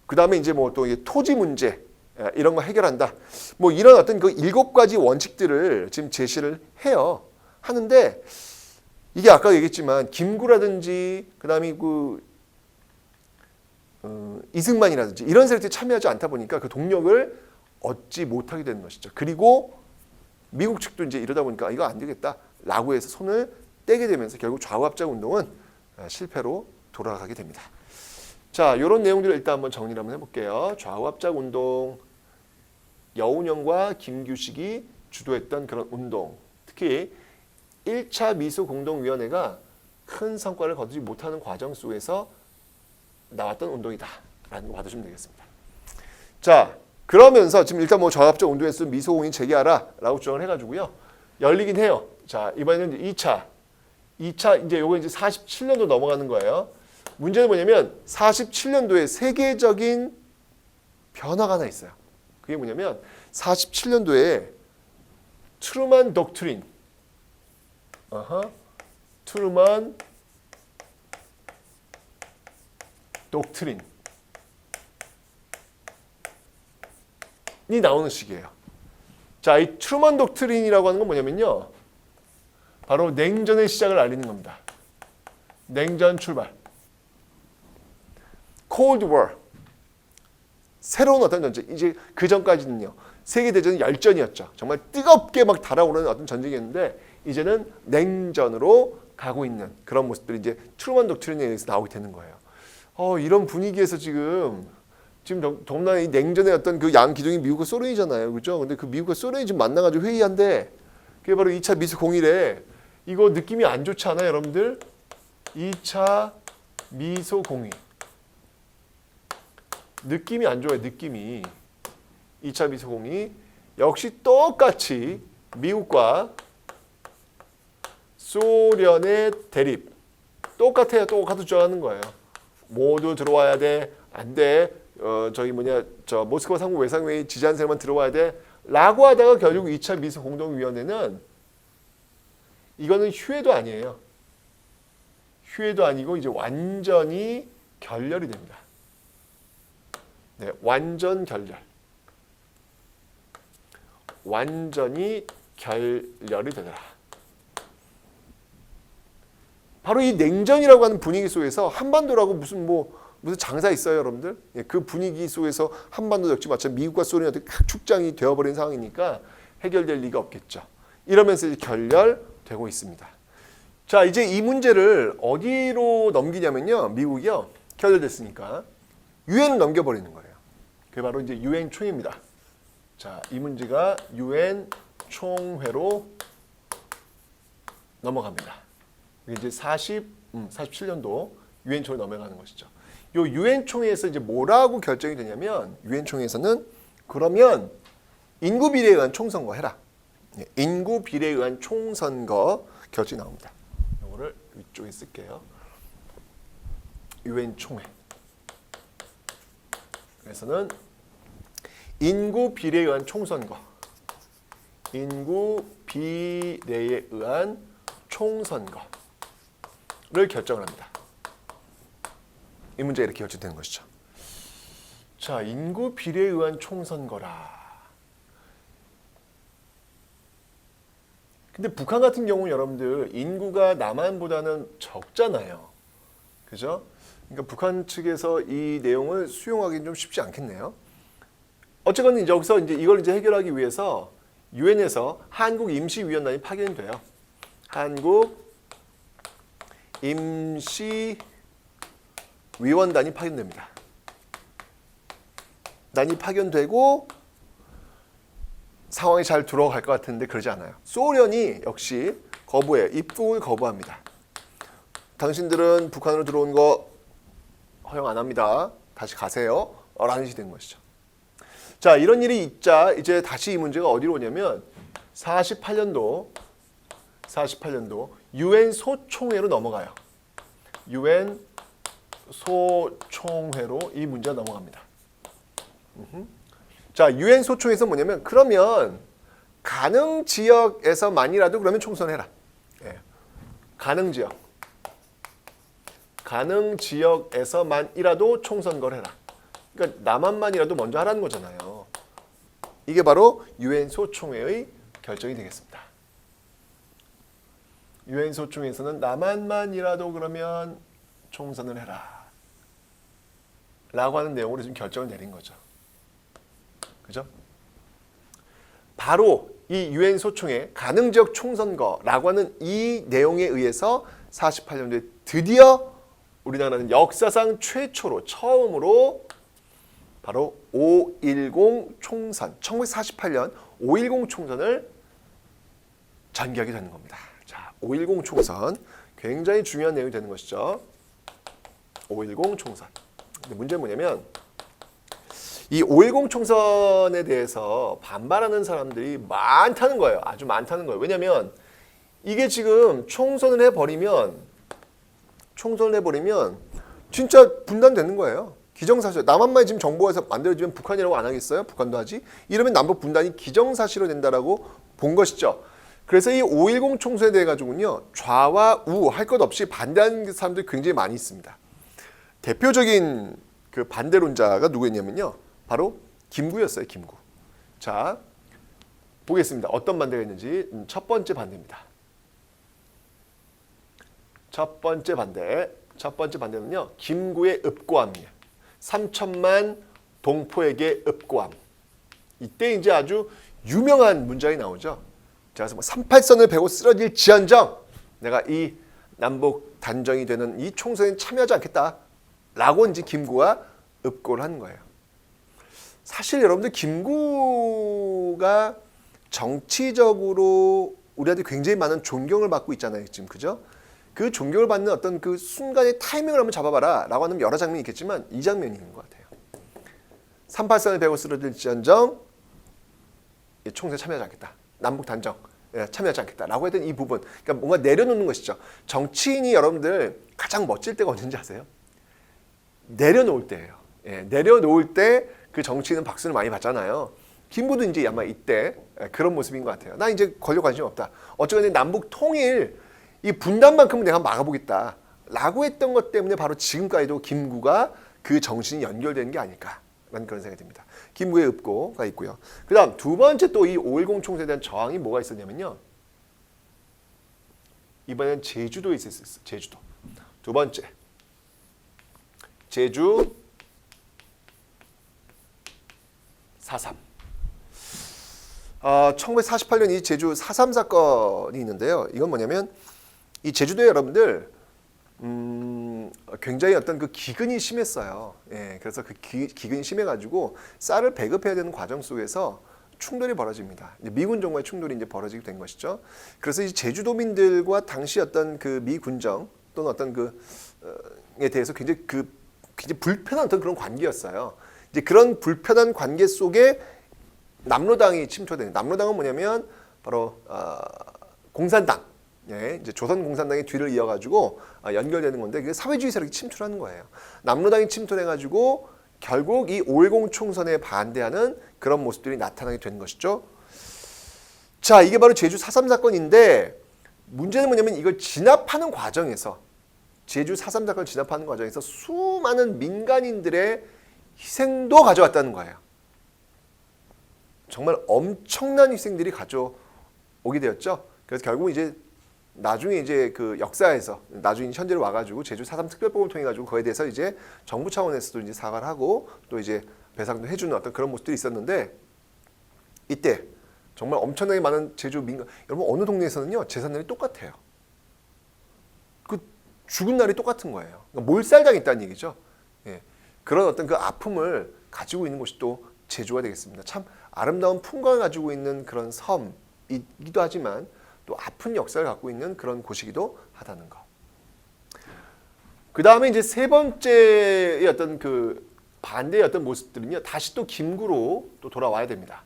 그 다음에 이제 뭐 또 토지 문제 이런 거 해결한다. 뭐 이런 어떤 그 7가지 원칙들을 지금 제시를 해요. 하는데 이게 아까 얘기했지만 김구라든지 그다음에 이승만이라든지 이런 세력들이 참여하지 않다 보니까 그 동력을 얻지 못하게 되는 것이죠. 그리고 미국 측도 이제 이러다 보니까 이거 안 되겠다라고 해서 손을 떼게 되면서 결국 좌우합작 운동은 실패로 돌아가게 됩니다. 자, 이런 내용들을 일단 한번 정리를 한번 해볼게요. 좌우합작 운동, 여운형과 김규식이 주도했던 그런 운동, 특히 1차 미소 공동위원회가 큰 성과를 거두지 못하는 과정 속에서 나왔던 운동이다라는 거 받으시면 되겠습니다. 자, 그러면서 지금 일단 뭐 좌우합작 운동에서 미소 공의 재개하라라고 주장을 해가지고요. 열리긴 해요. 자, 이번에는 이제 2차 이제 요거 이제 47년도 넘어가는 거예요. 문제는 뭐냐면 47년도에 세계적인 변화가 하나 있어요. 그게 뭐냐면 47년도에 트루만 독트린, 트루만 독트린이 나오는 시기예요. 자, 이 트루만 독트린이라고 하는 건 뭐냐면요, 바로 냉전의 시작을 알리는 겁니다. 냉전 출발. Cold War. 새로운 어떤 전쟁. 이제 그 전까지는요, 세계대전은 열전이었죠. 정말 뜨겁게 막 달아오르는 어떤 전쟁이었는데, 이제는 냉전으로 가고 있는 그런 모습들이 이제 트루만 독트린에 의해서 나오게 되는 거예요. 이런 분위기에서 지금 더군다나 이 냉전의 어떤 그 양 기둥이 미국과 소련이잖아요. 그죠? 근데 그 미국과 소련이 지금 만나가지고 회의한데, 그게 바로 2차 미소 공의래. 이거 느낌이 안 좋지 않아요, 여러분들? 2차 미소 공의. 느낌이 안 좋아요, 느낌이. 2차 미소 공의. 역시 똑같이 미국과 소련의 대립. 똑같아요, 똑같이 주장하는 거예요. 모두 들어와야 돼, 안 돼. 모스크바 상무 외상회의 지지한 사람만 들어와야 돼. 라고 하다가 결국 2차 미소 공동위원회는 이거는 휴회도 아니에요. 휴회도 아니고 이제 완전히 결렬이 됩니다. 네, 완전 결렬. 완전히 결렬이 되더라. 바로 이 냉전이라고 하는 분위기 속에서 한반도라고 무슨 장사 있어요, 여러분들? 예, 그 분위기 속에서 한반도 역시 마찬가지 미국과 소련이 어떻게 축장이 되어버린 상황이니까 해결될 리가 없겠죠. 이러면서 이제 결렬되고 있습니다. 자, 이제 이 문제를 어디로 넘기냐면요, 미국이요, 결렬됐으니까 유엔을 넘겨버리는 거예요. 그게 바로 이제 유엔 총회입니다. 자, 이 문제가 유엔 총회로 넘어갑니다. 이제 47년도 유엔 총회 넘어가는 것이죠. 요 유엔 총회에서 이제 뭐라고 결정이 되냐면, 유엔 총회에서는 그러면 인구 비례에 의한 총선거 해라. 인구 비례에 의한 총선거 결정이 나옵니다. 이거를 위쪽에 쓸게요. 유엔 총회. 그래서는 인구 비례에 의한 총선거. 인구 비례에 의한 총선거를 결정을 합니다. 이 문제가 이렇게 결정되는 것이죠. 자, 인구 비례에 의한 총선거라. 근데 북한 같은 경우는 여러분들 인구가 남한보다는 적잖아요. 그죠? 그러니까 북한 측에서 이 내용을 수용하기는 좀 쉽지 않겠네요. 어쨌건 이제 여기서 이걸 해결하기 위해서 유엔에서 한국 임시위원단이 파견돼요. 한국 임시위원단이 파견됩니다. 단이 파견되고 상황이 잘 들어갈 것 같은데 그러지 않아요. 소련이 역시 거부해요. 입국을 거부합니다. 당신들은 북한으로 들어온 거 허용 안 합니다. 다시 가세요. 라는 식이 된 것이죠. 자, 이런 일이 있자 이제 다시 이 문제가 어디로 오냐면 48년도 유엔 소총회로 넘어가요. 유엔 소총회로 이 문제가 넘어갑니다. 자, 유엔 소총회에서 뭐냐면 그러면 가능 지역에서만이라도 그러면 총선해라. 예. 가능 지역에서만이라도 총선거를 해라. 그러니까 남한만이라도 먼저 하라는 거잖아요. 이게 바로 유엔 소총회의 결정이 되겠습니다. 유엔 소총회에서는 남한만이라도 그러면 총선을 해라. 라고 하는 내용으로 지금 결정을 내린 거죠. 그죠? 바로 이 유엔 소총회 가능 지역 총선거라고 하는 이 내용에 의해서 48년도에 드디어 우리나라는 역사상 최초로 처음으로 바로 5.10 총선, 1948년 5.10 총선을 전개하게 되는 겁니다. 자, 5.10 총선 굉장히 중요한 내용이 되는 것이죠. 5.10 총선. 근데 문제는 뭐냐면 이 5.10 총선에 대해서 반발하는 사람들이 많다는 거예요. 아주 많다는 거예요. 왜냐하면 이게 지금 총선을 해버리면 진짜 분단되는 거예요. 기정사실. 남한만이 지금 정부에서 만들어지면 북한이라고 안 하겠어요? 북한도 하지? 이러면 남북 분단이 기정사실로 된다라고 본 것이죠. 그래서 이 5.10 총선에 대해 가지고는요, 좌와 우 할 것 없이 반대하는 사람들이 굉장히 많이 있습니다. 대표적인 그 반대론자가 누구였냐면요, 바로 김구였어요. 김구. 자, 보겠습니다. 어떤 반대가 있는지. 첫 번째 반대입니다. 첫 번째 반대는요, 김구의 읍고함이에요. 3천만 동포에게 읍고함. 이때 이제 아주 유명한 문장이 나오죠. 제가 뭐 38선을 베고 쓰러질 지언정 내가 이 남북 단정이 되는 이 총선에 참여하지 않겠다라고 이제 김구가 읍고를 한 거예요. 사실 여러분들 김구가 정치적으로 우리한테 굉장히 많은 존경을 받고 있잖아요, 지금. 그죠? 그 존경을 받는 어떤 그 순간의 타이밍을 한번 잡아봐라 라고 하는 여러 장면이 있겠지만 이 장면이 있는 것 같아요. 38선을 베고 쓰러질지언정 총선에 참여하지 않겠다. 남북 단정 참여하지 않겠다 라고 했던 이 부분, 그러니까 뭔가 내려놓는 것이죠. 정치인이 여러분들 가장 멋질 때가 언제인지 아세요? 내려놓을 때예요. 내려놓을 때 그 정치인은 박수를 많이 받잖아요. 김구도 이제 아마 이때 그런 모습인 것 같아요. 나 이제 권력 관심 없다. 어쨌든 남북 통일 이 분단만큼은 내가 막아보겠다 라고 했던 것 때문에 바로 지금까지도 김구가 그 정신이 연결되는 게 아닐까라는 그런 생각이 듭니다. 김구의 읍고가 있고요. 그 다음 두 번째 또 이 5.10 총선에 대한 저항이 뭐가 있었냐면요, 이번엔 제주도에 있었어요. 제주도. 두 번째, 제주 4.3. 1948년 이 제주 4.3 사건이 있는데요. 이건 뭐냐면 이 제주도에 여러분들 굉장히 어떤 그 기근이 심했어요. 그래서 그 기근이 심해가지고 쌀을 배급해야 되는 과정 속에서 충돌이 벌어집니다. 미군정과의 충돌이 이제 벌어지게 된 것이죠. 그래서 이 제주도민들과 당시 어떤 그 미군정 또는 어떤 그에 대해서 굉장히 불편한 어떤 그런 관계였어요. 이제 그런 불편한 관계 속에 남로당이 침투되는. 남로당은 뭐냐면 바로 공산당, 예, 이제 조선 공산당의 뒤를 이어가지고 연결되는 건데 그게 사회주의 세력이 침투하는 거예요. 남로당이 침투해가지고 결국 이 5.10 총선에 반대하는 그런 모습들이 나타나게 되는 것이죠. 자, 이게 바로 제주 4.3 사건인데 문제는 뭐냐면 이걸 진압하는 과정에서 제주 4.3 사건을 진압하는 과정에서 수많은 민간인들의 희생도 가져왔다는 거예요. 정말 엄청난 희생들이 가져오게 되었죠. 그래서 결국 이제 나중에 이제 그 역사에서 나중에 현재로 와가지고 제주 4.3 특별법을 통해 가지고 그에 대해서 이제 정부 차원에서도 이제 사과를 하고 또 이제 배상도 해주는 어떤 그런 모습들이 있었는데 이때 정말 엄청나게 많은 제주 민간 여러분 어느 동네에서는요 제삿날이 똑같아요. 그 죽은 날이 똑같은 거예요. 그러니까 몰살당했다는 얘기죠. 예. 그런 어떤 그 아픔을 가지고 있는 곳이 또 제주가 되겠습니다. 참 아름다운 풍광을 가지고 있는 그런 섬이기도 하지만 또 아픈 역사를 갖고 있는 그런 곳이기도 하다는 거. 그 다음에 이제 세 번째의 어떤 그 반대의 어떤 모습들은요 다시 또 김구로 또 돌아와야 됩니다.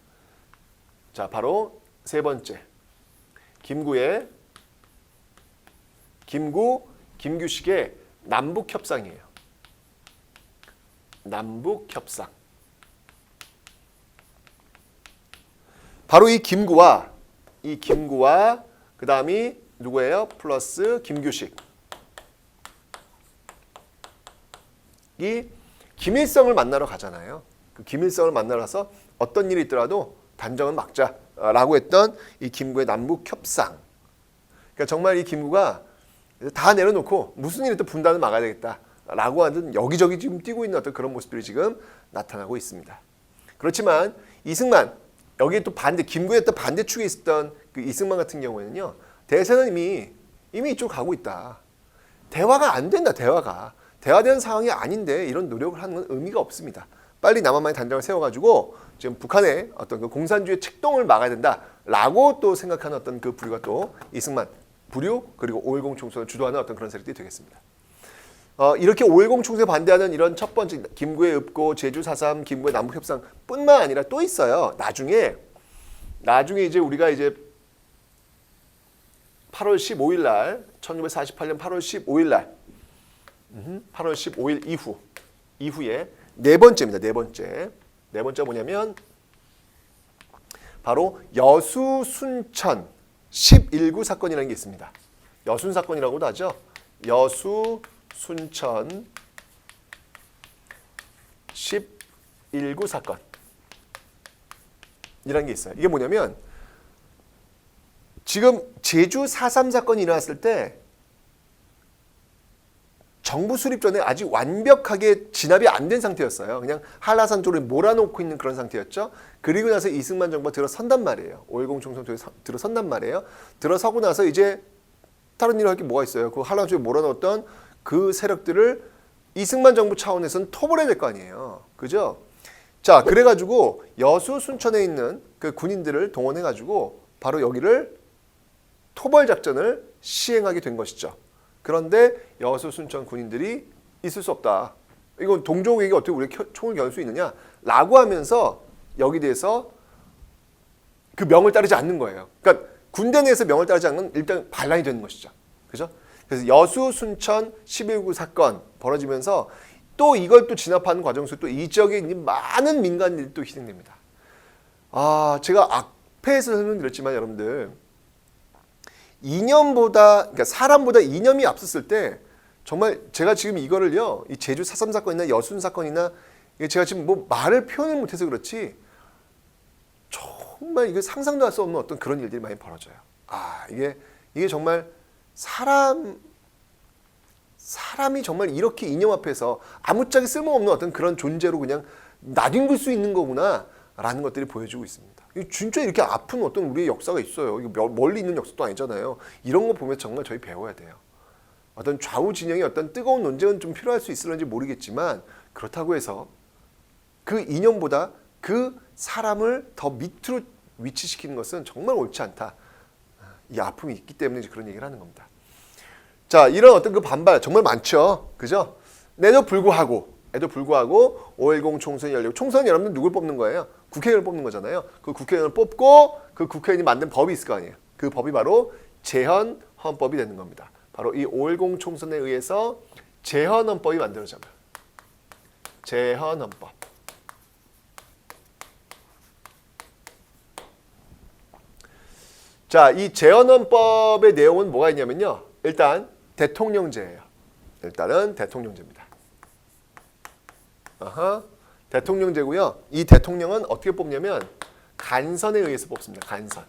자, 바로 세 번째 김규식의 남북협상이에요. 남북협상. 바로 이 김구와 그 다음이 누구예요? 플러스 김규식. 이 김일성을 만나러 가잖아요. 그 김일성을 만나러 가서 어떤 일이 있더라도 단정은 막자라고 했던 이 김구의 남북협상. 그러니까 정말 이 김구가 다 내려놓고 무슨 일이 또 분단을 막아야 되겠다라고 하는 여기저기 지금 뛰고 있는 어떤 그런 모습들이 지금 나타나고 있습니다. 그렇지만 이승만 여기에 또 김구의 또 반대축에 있었던 그 이승만 같은 경우에는요 대세는 이미 이쪽 가고 있다. 대화가 안 된다. 대화되는 상황이 아닌데 이런 노력을 하는 건 의미가 없습니다. 빨리 남한만의 단정을 세워가지고 지금 북한의 어떤 그 공산주의 책동을 막아야 된다라고 또 생각하는 어떤 그 부류가 또 이승만 부류 그리고 5.10 총선을 주도하는 어떤 그런 세력들이 되겠습니다. 이렇게 5.10 총선에 반대하는 이런 첫 번째 김구의 읍고 제주 4.3 김구의 남북협상뿐만 아니라 또 있어요. 나중에 이제 우리가 이제 8월 15일 날 1948년 8월 15일 날 8월 15일 이후에 네 번째입니다. 네 번째가 뭐냐면 바로 여수 순천 11구 사건이라는 게 있습니다. 여순 사건이라고도 하죠. 여수 순천 11구 사건이라는 게 있어요. 이게 뭐냐면 지금 제주 4.3 사건이 일어났을 때 정부 수립 전에 아직 완벽하게 진압이 안 된 상태였어요. 그냥 한라산 쪽으로 몰아놓고 있는 그런 상태였죠. 그리고 나서 이승만 정부가 들어선단 말이에요. 5.10 총선 쪽에 들어선단 말이에요. 들어서고 나서 이제 다른 일을 할 게 뭐가 있어요. 그 한라산 쪽에 몰아넣었던 그 세력들을 이승만 정부 차원에서는 토벌해야 될 거 아니에요. 그죠? 자, 그래가지고 여수 순천에 있는 그 군인들을 동원해가지고 바로 여기를 토벌 작전을 시행하게 된 것이죠. 그런데 여수 순천 군인들이 있을 수 없다. 이건 동족에게 어떻게 우리가 총을 겨눌 수 있느냐? 라고 하면서 여기 대해서 그 명을 따르지 않는 거예요. 그러니까 군대 내에서 명을 따르지 않는 건 일단 반란이 되는 것이죠. 그죠? 그래서 여수 순천 11구 사건 벌어지면서 또 이걸 또 진압하는 과정 속에 또 이 지역에 있는 많은 민간인들이 또 희생됩니다. 제가 앞에서 설명드렸지만 여러분들 그러니까 사람보다 이념이 앞섰을 때 정말 제가 지금 이거를요, 이 제주 4.3 사건이나 여순 사건이나 제가 지금 뭐 말을 표현을 못해서 그렇지 정말 이게 상상도 할 수 없는 어떤 그런 일들이 많이 벌어져요. 이게 정말 사람이 정말 이렇게 이념 앞에서 아무짝에 쓸모없는 어떤 그런 존재로 그냥 나뒹굴 수 있는 거구나라는 것들이 보여주고 있습니다. 진짜 이렇게 아픈 어떤 우리의 역사가 있어요. 이거 멀리 있는 역사도 아니잖아요. 이런 거 보면 정말 저희 배워야 돼요. 어떤 좌우 진영의 어떤 뜨거운 논쟁은 좀 필요할 수 있을런지 모르겠지만 그렇다고 해서 그 이념보다 그 사람을 더 밑으로 위치시키는 것은 정말 옳지 않다. 이 아픔이 있기 때문에 그런 얘기를 하는 겁니다. 자, 이런 어떤 그 반발 정말 많죠. 그죠? 에도 불구하고 5.10 총선이 열리고 총선은 여러분들 누굴 뽑는 거예요? 국회의원을 뽑는 거잖아요. 그 국회의원을 뽑고 그 국회의원이 만든 법이 있을 거 아니에요. 그 법이 바로 제헌헌법이 되는 겁니다. 바로 이 5.10 총선에 의해서 제헌헌법이 만들어져요. 제헌헌법. 자, 이 제헌헌법의 내용은 뭐가 있냐면요. 일단 대통령제예요. 일단은 대통령제입니다. 대통령제고요. 이 대통령은 어떻게 뽑냐면 간선에 의해서 뽑습니다. 간선.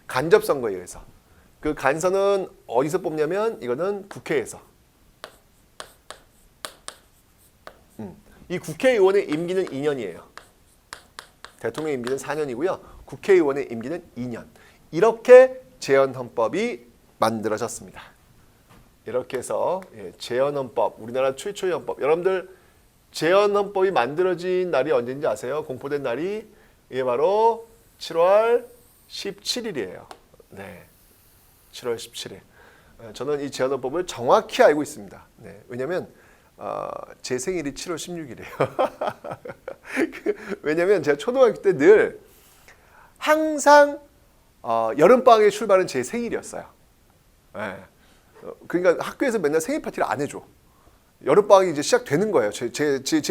간접선거에 의해서. 그 간선은 어디서 뽑냐면 이거는 국회에서. 이 국회의원의 임기는 2년이에요. 대통령 임기는 4년이고요. 국회의원의 임기는 2년. 이렇게 제헌헌법이 만들어졌습니다. 이렇게 해서 제헌헌법, 우리나라 최초의 헌법. 여러분들 제헌헌법이 만들어진 날이 언제인지 아세요? 공포된 날이 이게 바로 7월 17일이에요. 네, 7월 17일. 저는 이 제헌헌법을 정확히 알고 있습니다. 네, 왜냐하면 제 생일이 7월 16일이에요. 왜냐하면 제가 초등학교 때 늘 항상 여름방학의 출발은 제 생일이었어요. 네. 그러니까 학교에서 맨날 생일 파티를 안 해줘. 여름방학이 이제 시작되는 거예요. 제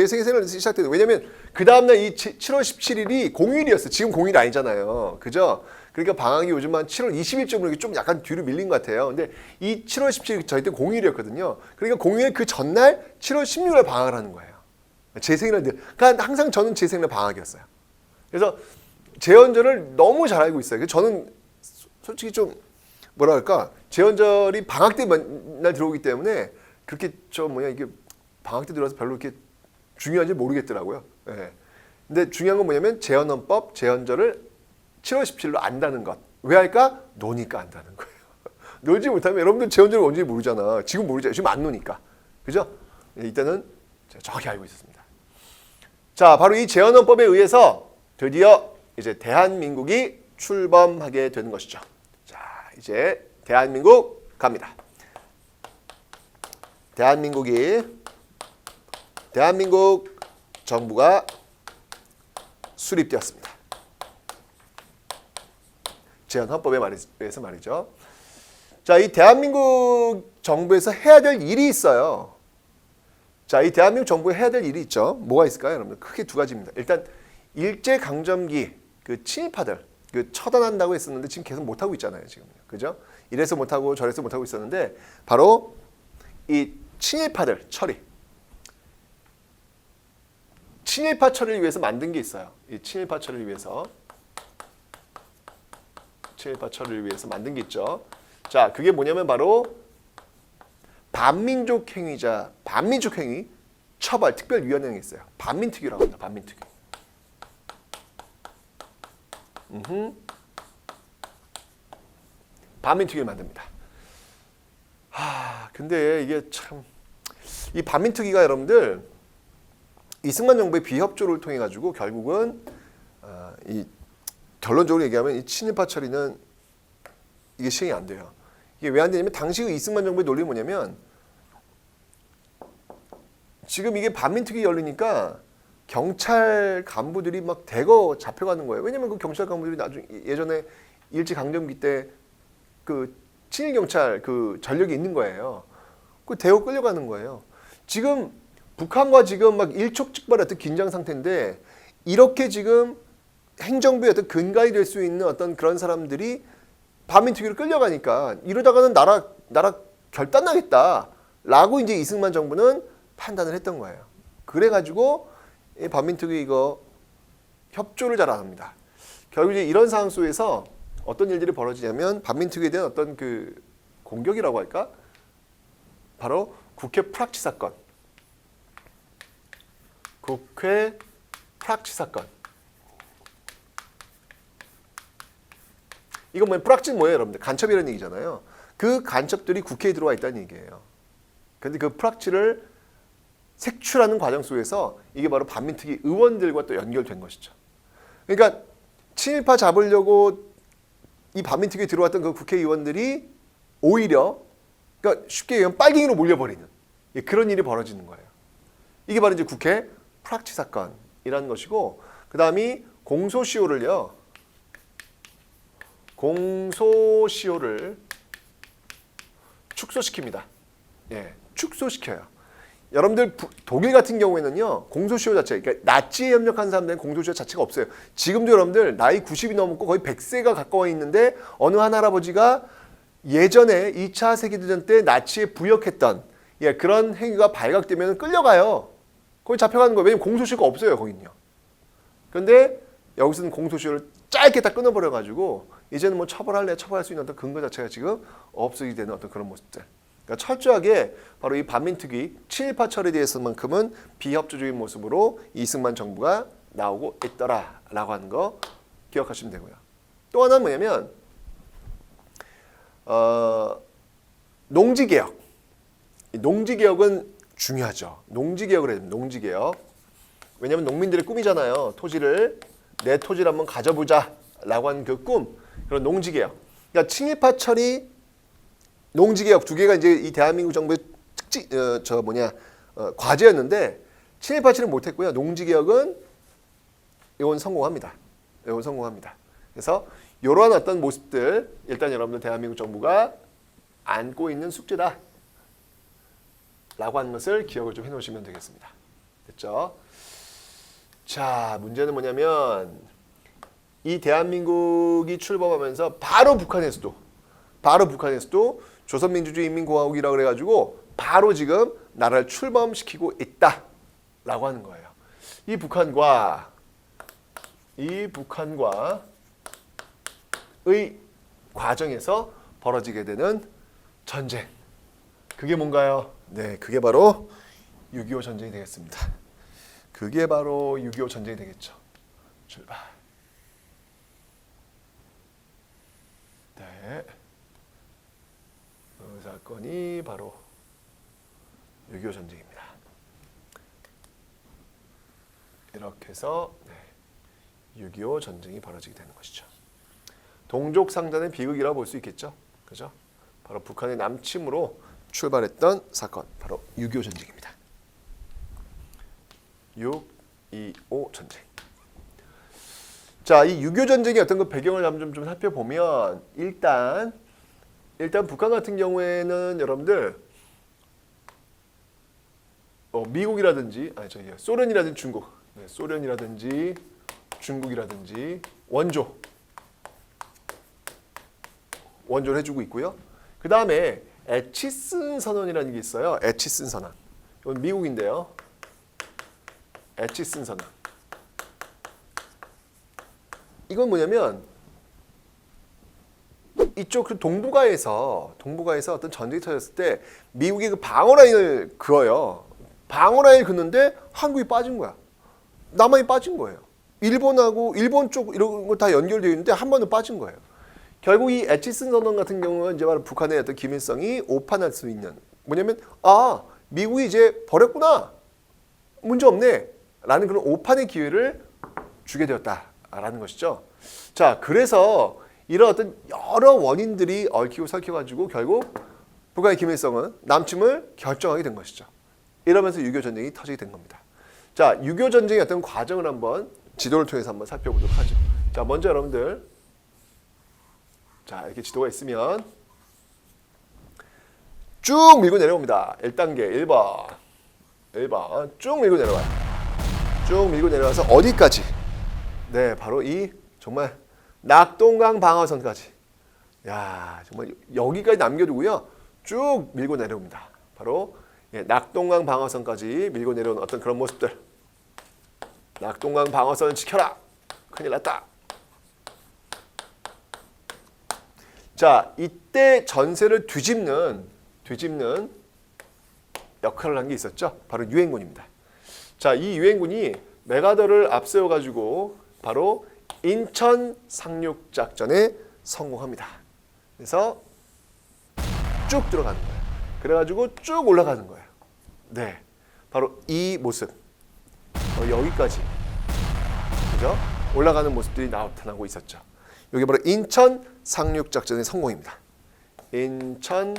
생일이 시작되는. 왜냐면 그 다음날 이 7월 17일이 공휴일이었어요. 지금 공휴일 아니잖아요. 그죠? 그러니까 방학이 요즘 한 7월 20일쯤으로 좀 약간 뒤로 밀린 것 같아요. 근데 이 7월 17일 저희 때 공휴일이었거든요. 그러니까 공휴일 그 전날 7월 16일에 방학을 하는 거예요. 제 생일은 그러니까 항상 저는 제 생일은 방학이었어요. 그래서 제헌절을 너무 잘 알고 있어요. 저는 솔직히 좀 뭐랄까 제헌절이 방학 때 맨날 들어오기 때문에 그렇게 이게 방학 때 들어와서 별로 이렇게 중요한지 모르겠더라고요. 예. 근데 중요한 건 뭐냐면 제헌헌법, 제헌절을 7월 17일로 안다는 것. 왜 할까? 노니까 안다는 거예요. 놀지 못하면 여러분들 제헌절이 언제인지 모르잖아. 지금 모르잖아요. 지금 안 노니까. 그죠? 이때는 제가 정확히 알고 있었습니다. 자, 바로 이 제헌헌법에 의해서 드디어 이제 대한민국이 출범하게 되는 것이죠. 자, 이제 대한민국 갑니다. 대한민국 정부가 수립되었습니다. 제헌헌법에 의해서 말이죠. 자, 이 대한민국 정부에서 해야 될 일이 있어요. 자, 이 대한민국 정부에 해야 될 일이 있죠. 뭐가 있을까요, 여러분들? 크게 두 가지입니다. 일단 일제강점기 그 친일파들 처단한다고 했었는데 지금 계속 못 하고 있잖아요, 지금. 그죠? 이래서 못 하고 저래서 못 하고 있었는데 바로 이 친일파들 처리. 친일파 처리를 위해서 만든 게 있어요. 이 친일파 처리를 위해서 만든 게 있죠. 자, 그게 뭐냐면 바로 반민족 행위 처벌 특별위원회가 있어요. 반민특위라고 합니다. 반민특위. 반민특위를 만듭니다. 근데 이게 참 이 반민특위가 여러분들 이승만 정부의 비협조를 통해 가지고 결국은 이 결론적으로 얘기하면 이 친일파 처리는 이게 시행이 안 돼요. 이게 왜 안 되냐면 당시 이승만 정부의 논리는 뭐냐면 지금 이게 반민특위 열리니까 경찰 간부들이 막 대거 잡혀가는 거예요. 왜냐면 그 경찰 간부들이 나중에 예전에 일제강점기 때 그 친일 경찰 그 전력이 있는 거예요. 그 대거 끌려가는 거예요. 지금 북한과 지금 막 일촉즉발의 어떤 긴장 상태인데 이렇게 지금 행정부의 어떤 근간이 될 수 있는 어떤 그런 사람들이 반민특위로 끌려가니까 이러다가는 나라 결단나겠다라고 이제 이승만 정부는 판단을 했던 거예요. 그래가지고 이 반민특위 이거 협조를 잘 안 합니다. 결국 이제 이런 상황 속에서 어떤 일들이 벌어지냐면 반민특위에 대한 어떤 그 공격이라고 할까? 바로 국회 프락치 사건. 국회 프락치 사건. 이건 뭐예요? 프락치는 뭐예요, 여러분들? 간첩이라는 얘기잖아요. 그 간첩들이 국회에 들어와 있다는 얘기예요. 그런데 그 프락치를 색출하는 과정 속에서 이게 바로 반민특위 의원들과 또 연결된 것이죠. 그러니까 친일파 잡으려고 이 반민특위에 들어왔던 그 국회의원들이 오히려 그러니까 쉽게 얘기하면 빨갱이로 몰려버리는 그런 일이 벌어지는 거예요. 이게 바로 이제 국회 프락치 사건이라는 것이고 그 다음이 공소시효를요. 공소시효를 축소시킵니다. 예, 축소시켜요. 여러분들 독일 같은 경우에는요. 공소시효 자체, 그러니까 나치에 협력한 사람들은 공소시효 자체가 없어요. 지금도 여러분들 나이 90이 넘고 거의 100세가 가까워 있는데 어느 한 할아버지가 예전에 2차 세계대전 때 나치에 부역했던 그런 행위가 발각되면 끌려가요. 거기 잡혀가는 거예요. 왜냐면 공소시효가 없어요. 거기는요. 그런데 여기서는 공소시효를 짧게 딱 끊어버려가지고 이제는 뭐 처벌할 수 있는 어떤 근거 자체가 지금 없어지게 되는 어떤 그런 모습들. 그러니까 철저하게 바로 이 반민특위 친일파 철에 대해서만큼은 비협조적인 모습으로 이승만 정부가 나오고 있더라라고 하는 거 기억하시면 되고요. 또 하나는 뭐냐면 농지개혁. 농지개혁은 중요하죠. 농지개혁을 해야 됩니다. 농지개혁. 왜냐하면 농민들의 꿈이잖아요. 내 토지를 한번 가져보자라고 하는 그 꿈. 그런 농지개혁. 그러니까 친일파 철이 농지개혁 두 개가 이제 이 대한민국 정부의 과제였는데 친일파 철은 못했고요. 농지개혁은 이건 성공합니다. 이건 성공합니다. 그래서 이러한 어떤 모습들 일단 여러분들 대한민국 정부가 안고 있는 숙제다 라고 하는 것을 기억을 좀 해놓으시면 되겠습니다. 됐죠? 자, 문제는 뭐냐면 이 대한민국이 출범하면서 바로 북한에서도 조선민주주의인민공화국이라고 그래가지고 바로 지금 나라를 출범시키고 있다라고 하는 거예요. 이 북한과의 과정에서 벌어지게 되는 전쟁. 그게 뭔가요? 네, 그게 바로 6.25 전쟁이 되겠습니다. 그게 바로 6.25 전쟁이 되겠죠. 출발. 네. 그 사건이 바로 6.25 전쟁입니다. 이렇게 해서 6.25 전쟁이 벌어지게 되는 것이죠. 동족상잔의 비극이라고 볼 수 있겠죠. 그죠? 바로 북한의 남침으로 출발했던 사건, 바로 6.25 전쟁입니다. 6.25 전쟁. 자, 이 6.25 전쟁의 어떤 그 배경을 한번 좀 살펴보면 일단 북한 같은 경우에는 여러분들 미국이라든지 소련이라든지 중국, 소련이라든지 중국이라든지 원조를 해주고 있고요. 그 다음에 에치슨 선언이라는 게 있어요. 에치슨 선언. 이건 미국인데요. 에치슨 선언. 이건 뭐냐면 이쪽 그 동북아에서 어떤 전쟁이 터졌을 때 미국이 그 방어 라인을 그어요. 방어 라인을 긋는데 한국이 빠진 거야. 남한이 빠진 거예요. 일본 쪽 이런 거 다 연결되어 있는데 한 번은 빠진 거예요. 결국 이 에치슨 선언 같은 경우는 이제 바로 북한의 어떤 김일성이 오판할 수 있는 뭐냐면 미국이 이제 버렸구나. 문제 없네. 라는 그런 오판의 기회를 주게 되었다라는 것이죠. 자, 그래서 이런 어떤 여러 원인들이 얽히고 설켜가지고 결국 북한의 김일성은 남침을 결정하게 된 것이죠. 이러면서 6.25 전쟁이 터지게 된 겁니다. 자, 6.25 전쟁의 어떤 과정을 한번 지도를 통해서 한번 살펴보도록 하죠. 자, 먼저 여러분들 이렇게 지도가 있으면 쭉 밀고 내려옵니다. 1단계 1번 쭉 밀고 내려와요. 쭉 밀고 내려와서 어디까지? 네, 바로 이 정말 낙동강 방어선까지. 야, 정말 여기까지 남겨두고요. 쭉 밀고 내려옵니다. 바로 낙동강 방어선까지 밀고 내려온 어떤 그런 모습들. 낙동강 방어선을 지켜라. 큰일 났다. 자, 이때 전세를 뒤집는 역할을 한 게 있었죠. 바로 유엔군입니다. 자, 이 유엔군이 메가더를 앞세워가지고 바로 인천 상륙작전에 성공합니다. 그래서 쭉 들어가는 거예요. 그래가지고 쭉 올라가는 거예요. 네, 바로 이 모습. 여기까지, 그죠? 올라가는 모습들이 나타나고 있었죠. 여기 바로 인천 상륙작전의 성공입니다. 인천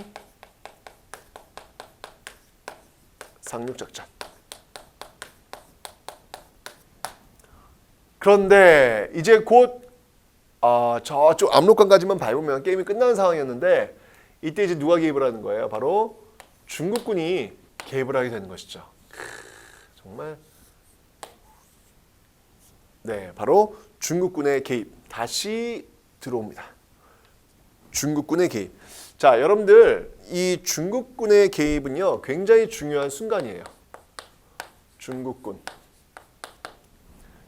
상륙작전. 그런데 이제 곧 저쪽 압록강까지만 밟으면 게임이 끝나는 상황이었는데 이때 이제 누가 개입을 하는 거예요? 바로 중국군이 개입을 하게 되는 것이죠. 정말 네, 바로 중국군의 개입 다시 들어옵니다. 중국군의 개입. 자, 여러분들 이 중국군의 개입은요 굉장히 중요한 순간이에요. 중국군.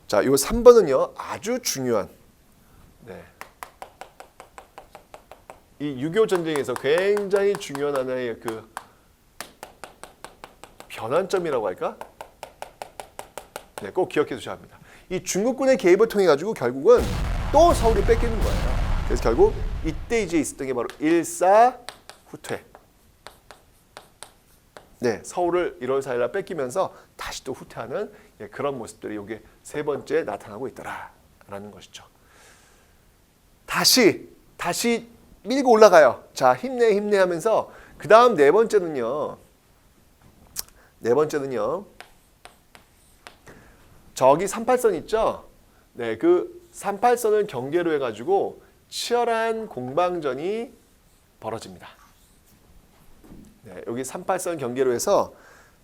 자, 요 3번은요 아주 중요한. 네. 이 6.25 전쟁에서 굉장히 중요한 하나의 그 변환점이라고 할까? 네, 꼭 기억해 두셔야 합니다. 이 중국군의 개입을 통해 가지고 결국은 또 서울이 뺏기는 거예요. 그래서 결국 이때 이제 있었던 게 바로 일사후퇴. 네, 서울을 1월 4일 날 뺏기면서 다시 또 후퇴하는 그런 모습들이 이게 세 번째 나타나고 있더라라는 것이죠. 다시 밀고 올라가요. 자, 힘내 하면서 그 다음 네 번째는요. 저기 38선 있죠? 네, 그 38선을 경계로 해가지고 치열한 공방전이 벌어집니다. 네, 여기 38선 경계로 해서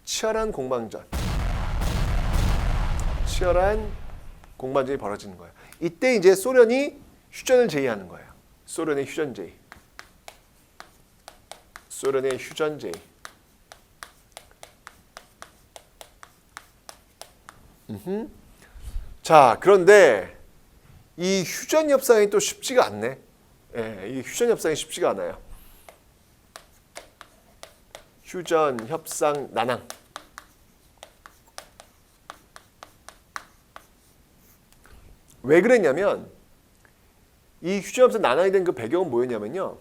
치열한 공방전이 벌어지는 거예요. 이때 이제 소련이 휴전을 제의하는 거예요. 소련의 휴전 제의. 자, 그런데 이 휴전 협상이 또 쉽지가 않네. 예, 이 휴전 협상이 쉽지가 않아요. 휴전 협상 난항. 왜 그랬냐면 이 휴전 협상 난항이 된 그 배경은 뭐였냐면요.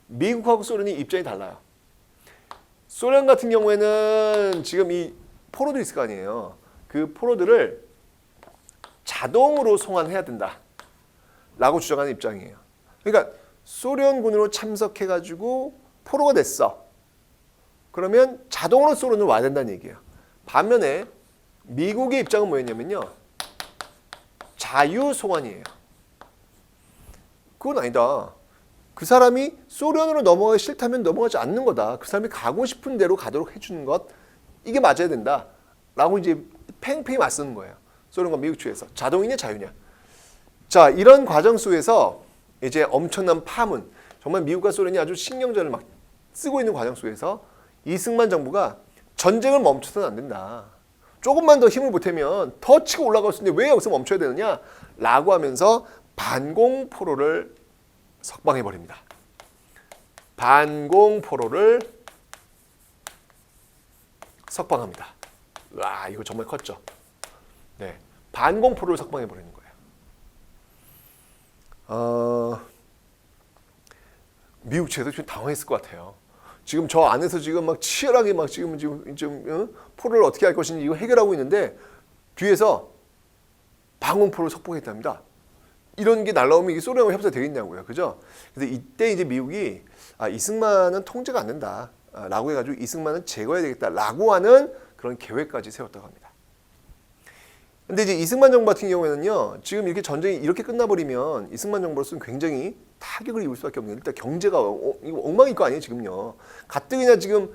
미국하고 소련이 입장이 달라요. 소련 같은 경우에는 지금 이 포로도 있을 거 아니에요. 그 포로들을 자동으로 송환해야 된다라고 주장하는 입장이에요. 그러니까 소련군으로 참석해가지고 포로가 됐어. 그러면 자동으로 소련으로 와야 된다는 얘기예요. 반면에 미국의 입장은 뭐였냐면요. 자유송환이에요. 그건 아니다. 그 사람이 소련으로 넘어가기 싫다면 넘어가지 않는 거다. 그 사람이 가고 싶은 대로 가도록 해주는 것. 이게 맞아야 된다. 라고 이제 팽팽히 맞서는 거예요. 소련과 미국 측에서. 자동이냐 자유냐. 자, 이런 과정 속에서 이제 엄청난 파문. 정말 미국과 소련이 아주 신경전을 막 쓰고 있는 과정 속에서 이승만 정부가 전쟁을 멈춰서는 안 된다. 조금만 더 힘을 보태면 더 치고 올라갈 수 있는데 왜 여기서 멈춰야 되느냐? 라고 하면서 반공포로를 석방해버립니다. 반공포로를 석방합니다. 와, 이거 정말 컸죠. 네, 반공포로를 석방해버리는 거예요. 미국 측에서 좀 당황했을 것 같아요. 지금 저 안에서 지금 막 치열하게 막 지금 포로를 어떻게 할 것인지 이거 해결하고 있는데 뒤에서 반공포로를 석방했답니다. 이런 게 날라오면 이게 소련하고 협상 되겠냐고요, 그죠? 그래서 이때 이제 미국이 이승만은 통제가 안 된다. 라고 해가지고 이승만은 제거해야 되겠다라고 하는 그런 계획까지 세웠다고 합니다. 근데 이제 이승만 정부 같은 경우에는요, 지금 이렇게 전쟁이 이렇게 끝나버리면 이승만 정부로서는 굉장히 타격을 입을 수밖에 없는, 일단 경제가 이거 엉망일 거 아니에요, 지금요. 가뜩이나 지금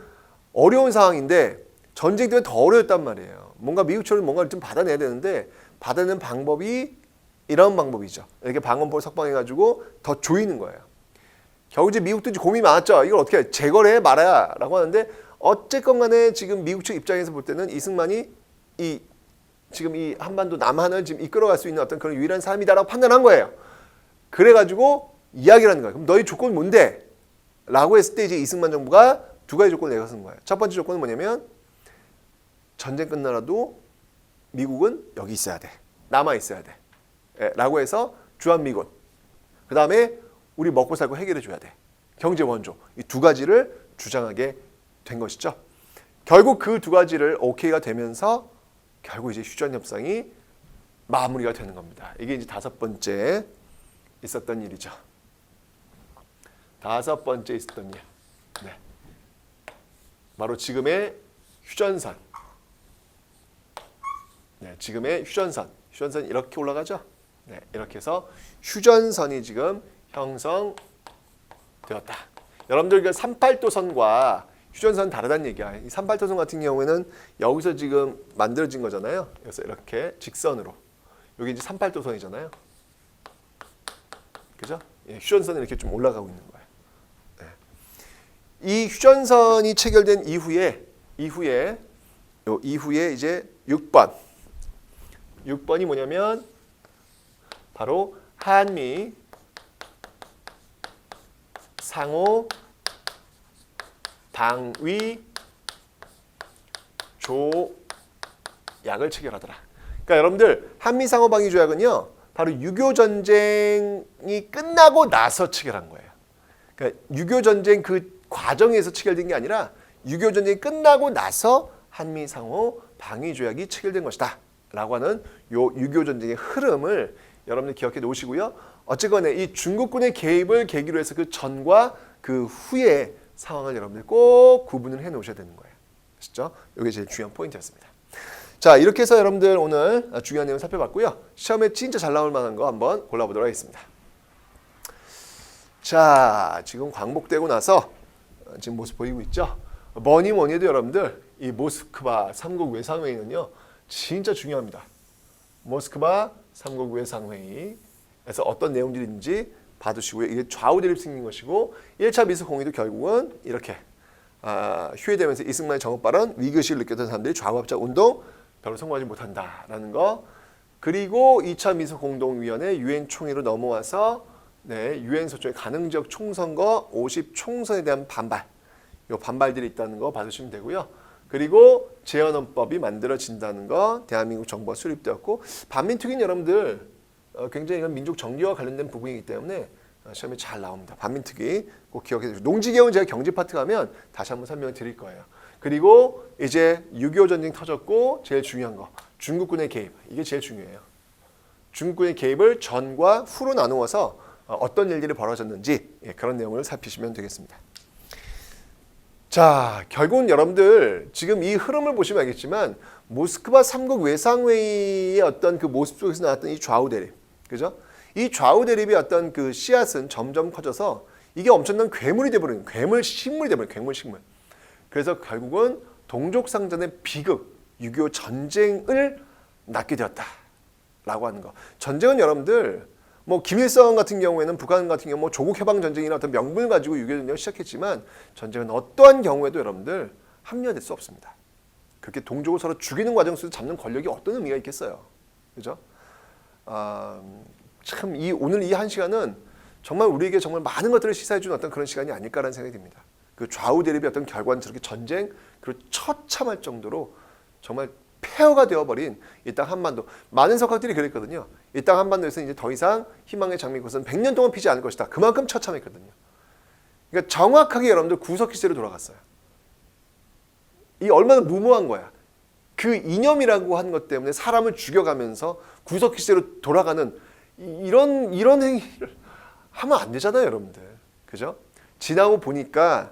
어려운 상황인데 전쟁 때문에 더 어려웠단 말이에요. 뭔가 미국처럼 뭔가를 좀 받아내야 되는데 받아내는 방법이 이런 방법이죠. 이렇게 방언포를 석방해가지고 더 조이는 거예요. 결국 이제 미국도 이제 고민이 많았죠. 이걸 어떻게 해? 제거를 해 말아야 라고 하는데 어쨌건 간에 지금 미국 측 입장에서 볼 때는 이승만이 지금 이 한반도 남한을 지금 이끌어갈 수 있는 어떤 그런 유일한 사람이다라고 판단한 거예요. 그래가지고 이야기를 하는 거예요. 그럼 너희 조건이 뭔데? 라고 했을 때 이제 이승만 정부가 두 가지 조건을 내세운 거예요. 첫 번째 조건은 뭐냐면 전쟁 끝나라도 미국은 여기 있어야 돼. 남아 있어야 돼. 라고 해서 주한미군. 그 다음에 우리 먹고 살고 해결해 줘야 돼. 경제 원조. 이 두 가지를 주장하게 된 것이죠. 결국 그 두 가지를 오케이가 되면서 결국 이제 휴전 협상이 마무리가 되는 겁니다. 이게 이제 다섯 번째 있었던 일이죠. 다섯 번째 있었던 일. 네. 바로 지금의 휴전선. 네, 지금의 휴전선. 휴전선이 이렇게 올라가죠. 네, 이렇게 해서 휴전선이 지금 형성되었다. 여러분들 그 38도선과 휴전선 다르다는 얘기야. 이 38도선 같은 경우에는 여기서 지금 만들어진 거잖아요. 그래서 이렇게 직선으로. 여기 이제 38도선이잖아요. 그죠? 예, 휴전선이 이렇게 좀 올라가고 있는 거예요. 네. 이 휴전선이 체결된 이후에 이제 6번이 뭐냐면 바로 한미 상호 방위 조약을 체결하더라. 그러니까 여러분들 한미 상호 방위 조약은요. 바로 6.25 전쟁이 끝나고 나서 체결한 거예요. 그러니까 6.25 전쟁 그 과정에서 체결된 게 아니라 6.25 전쟁이 끝나고 나서 한미 상호 방위 조약이 체결된 것이다. 라고 하는 요 6.25 전쟁의 흐름을 여러분들 기억해 놓으시고요. 어쨌거나 이 중국군의 개입을 계기로 해서 그 전과 그 후의 상황을 여러분들 꼭 구분을 해 놓으셔야 되는 거예요. 아시죠? 이게 제일 중요한 포인트였습니다. 자, 이렇게 해서 여러분들 오늘 중요한 내용 살펴봤고요. 시험에 진짜 잘 나올 만한 거 한번 골라보도록 하겠습니다. 자, 지금 광복되고 나서 지금 모습 보이고 있죠? 뭐니 해도 여러분들 이 모스크바 3국 외상회의는요. 진짜 중요합니다. 모스크바 3국 외상회의에서 어떤 내용들이 있는지 봐두시고요. 이게 좌우 대립 생긴 것이고 1차 미스 공의도 결국은 이렇게 휴회되면서 이승만의 정업 발언, 위기의식을 느꼈던 사람들이 좌우합작 운동 별로 성공하지 못한다라는 거. 그리고 2차 미스 공동위원회 유엔 총회로 넘어와서 유엔 소총의 가능적 총선거 50 총선에 대한 반발. 요 반발들이 있다는 거 봐주시면 되고요. 그리고 재헌헌법이 만들어진다는 거, 대한민국 정부가 수립되었고 반민특위는 여러분들 굉장히 이건 민족 정리와 관련된 부분이기 때문에 시험에 잘 나옵니다. 반민특위 꼭 기억해 주시고 농지개혁은 제가 경제 파트 가면 다시 한번 설명을 드릴 거예요. 그리고 이제 6.25 전쟁 터졌고 제일 중요한 거 중국군의 개입 이게 제일 중요해요. 중국군의 개입을 전과 후로 나누어서 어떤 일들이 벌어졌는지 그런 내용을 살피시면 되겠습니다. 자, 결국은 여러분들 지금 이 흐름을 보시면 알겠지만 모스크바 3국 외상회의의 어떤 그 모습 속에서 나왔던 이 좌우 대립, 그죠? 이 좌우 대립의 어떤 그 씨앗은 점점 커져서 이게 엄청난 괴물이 돼버리는 괴물 식물이 돼버리는 괴물 식물. 그래서 결국은 동족상전의 비극 6.25 전쟁을 낳게 되었다라고 하는 거. 전쟁은 여러분들 뭐 김일성 같은 경우에는 북한 같은 경우 뭐 조국 해방 전쟁이나 어떤 명분을 가지고 6.25 전쟁을 시작했지만 전쟁은 어떠한 경우에도 여러분들 합리화될 수 없습니다. 그렇게 동족을 서로 죽이는 과정 속에서 잡는 권력이 어떤 의미가 있겠어요, 그죠? 참 오늘 이 한 시간은 정말 우리에게 정말 많은 것들을 시사해 주는 어떤 그런 시간이 아닐까라는 생각이 듭니다. 그 좌우 대립의 어떤 결과는 저렇게 전쟁 그리고 처참할 정도로 정말 폐허가 되어버린 이 땅 한반도. 많은 석학들이 그랬거든요. 이 땅 한반도에서 이제 더 이상 희망의 장미꽃은 100년 동안 피지 않을 것이다. 그만큼 처참했거든요. 그러니까 정확하게 여러분들 구석 기세로 돌아갔어요. 이 얼마나 무모한 거야. 그 이념이라고 한 것 때문에 사람을 죽여가면서 구석 기세로 돌아가는 이런 행위를 하면 안 되잖아요, 여러분들. 그죠? 지나고 보니까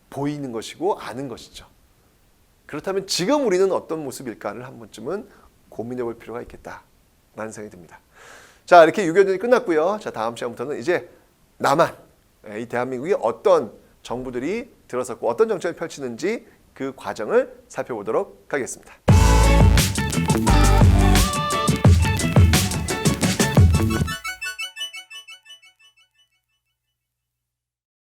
보이는 것이고 아는 것이죠. 그렇다면 지금 우리는 어떤 모습일까를 한 번쯤은 고민해 볼 필요가 있겠다라는 생각이 듭니다. 자, 이렇게 6.25 전쟁이 끝났고요. 자, 다음 시간부터는 이제 남한, 이 대한민국에 어떤 정부들이 들어섰고 어떤 정책을 펼치는지 그 과정을 살펴보도록 하겠습니다.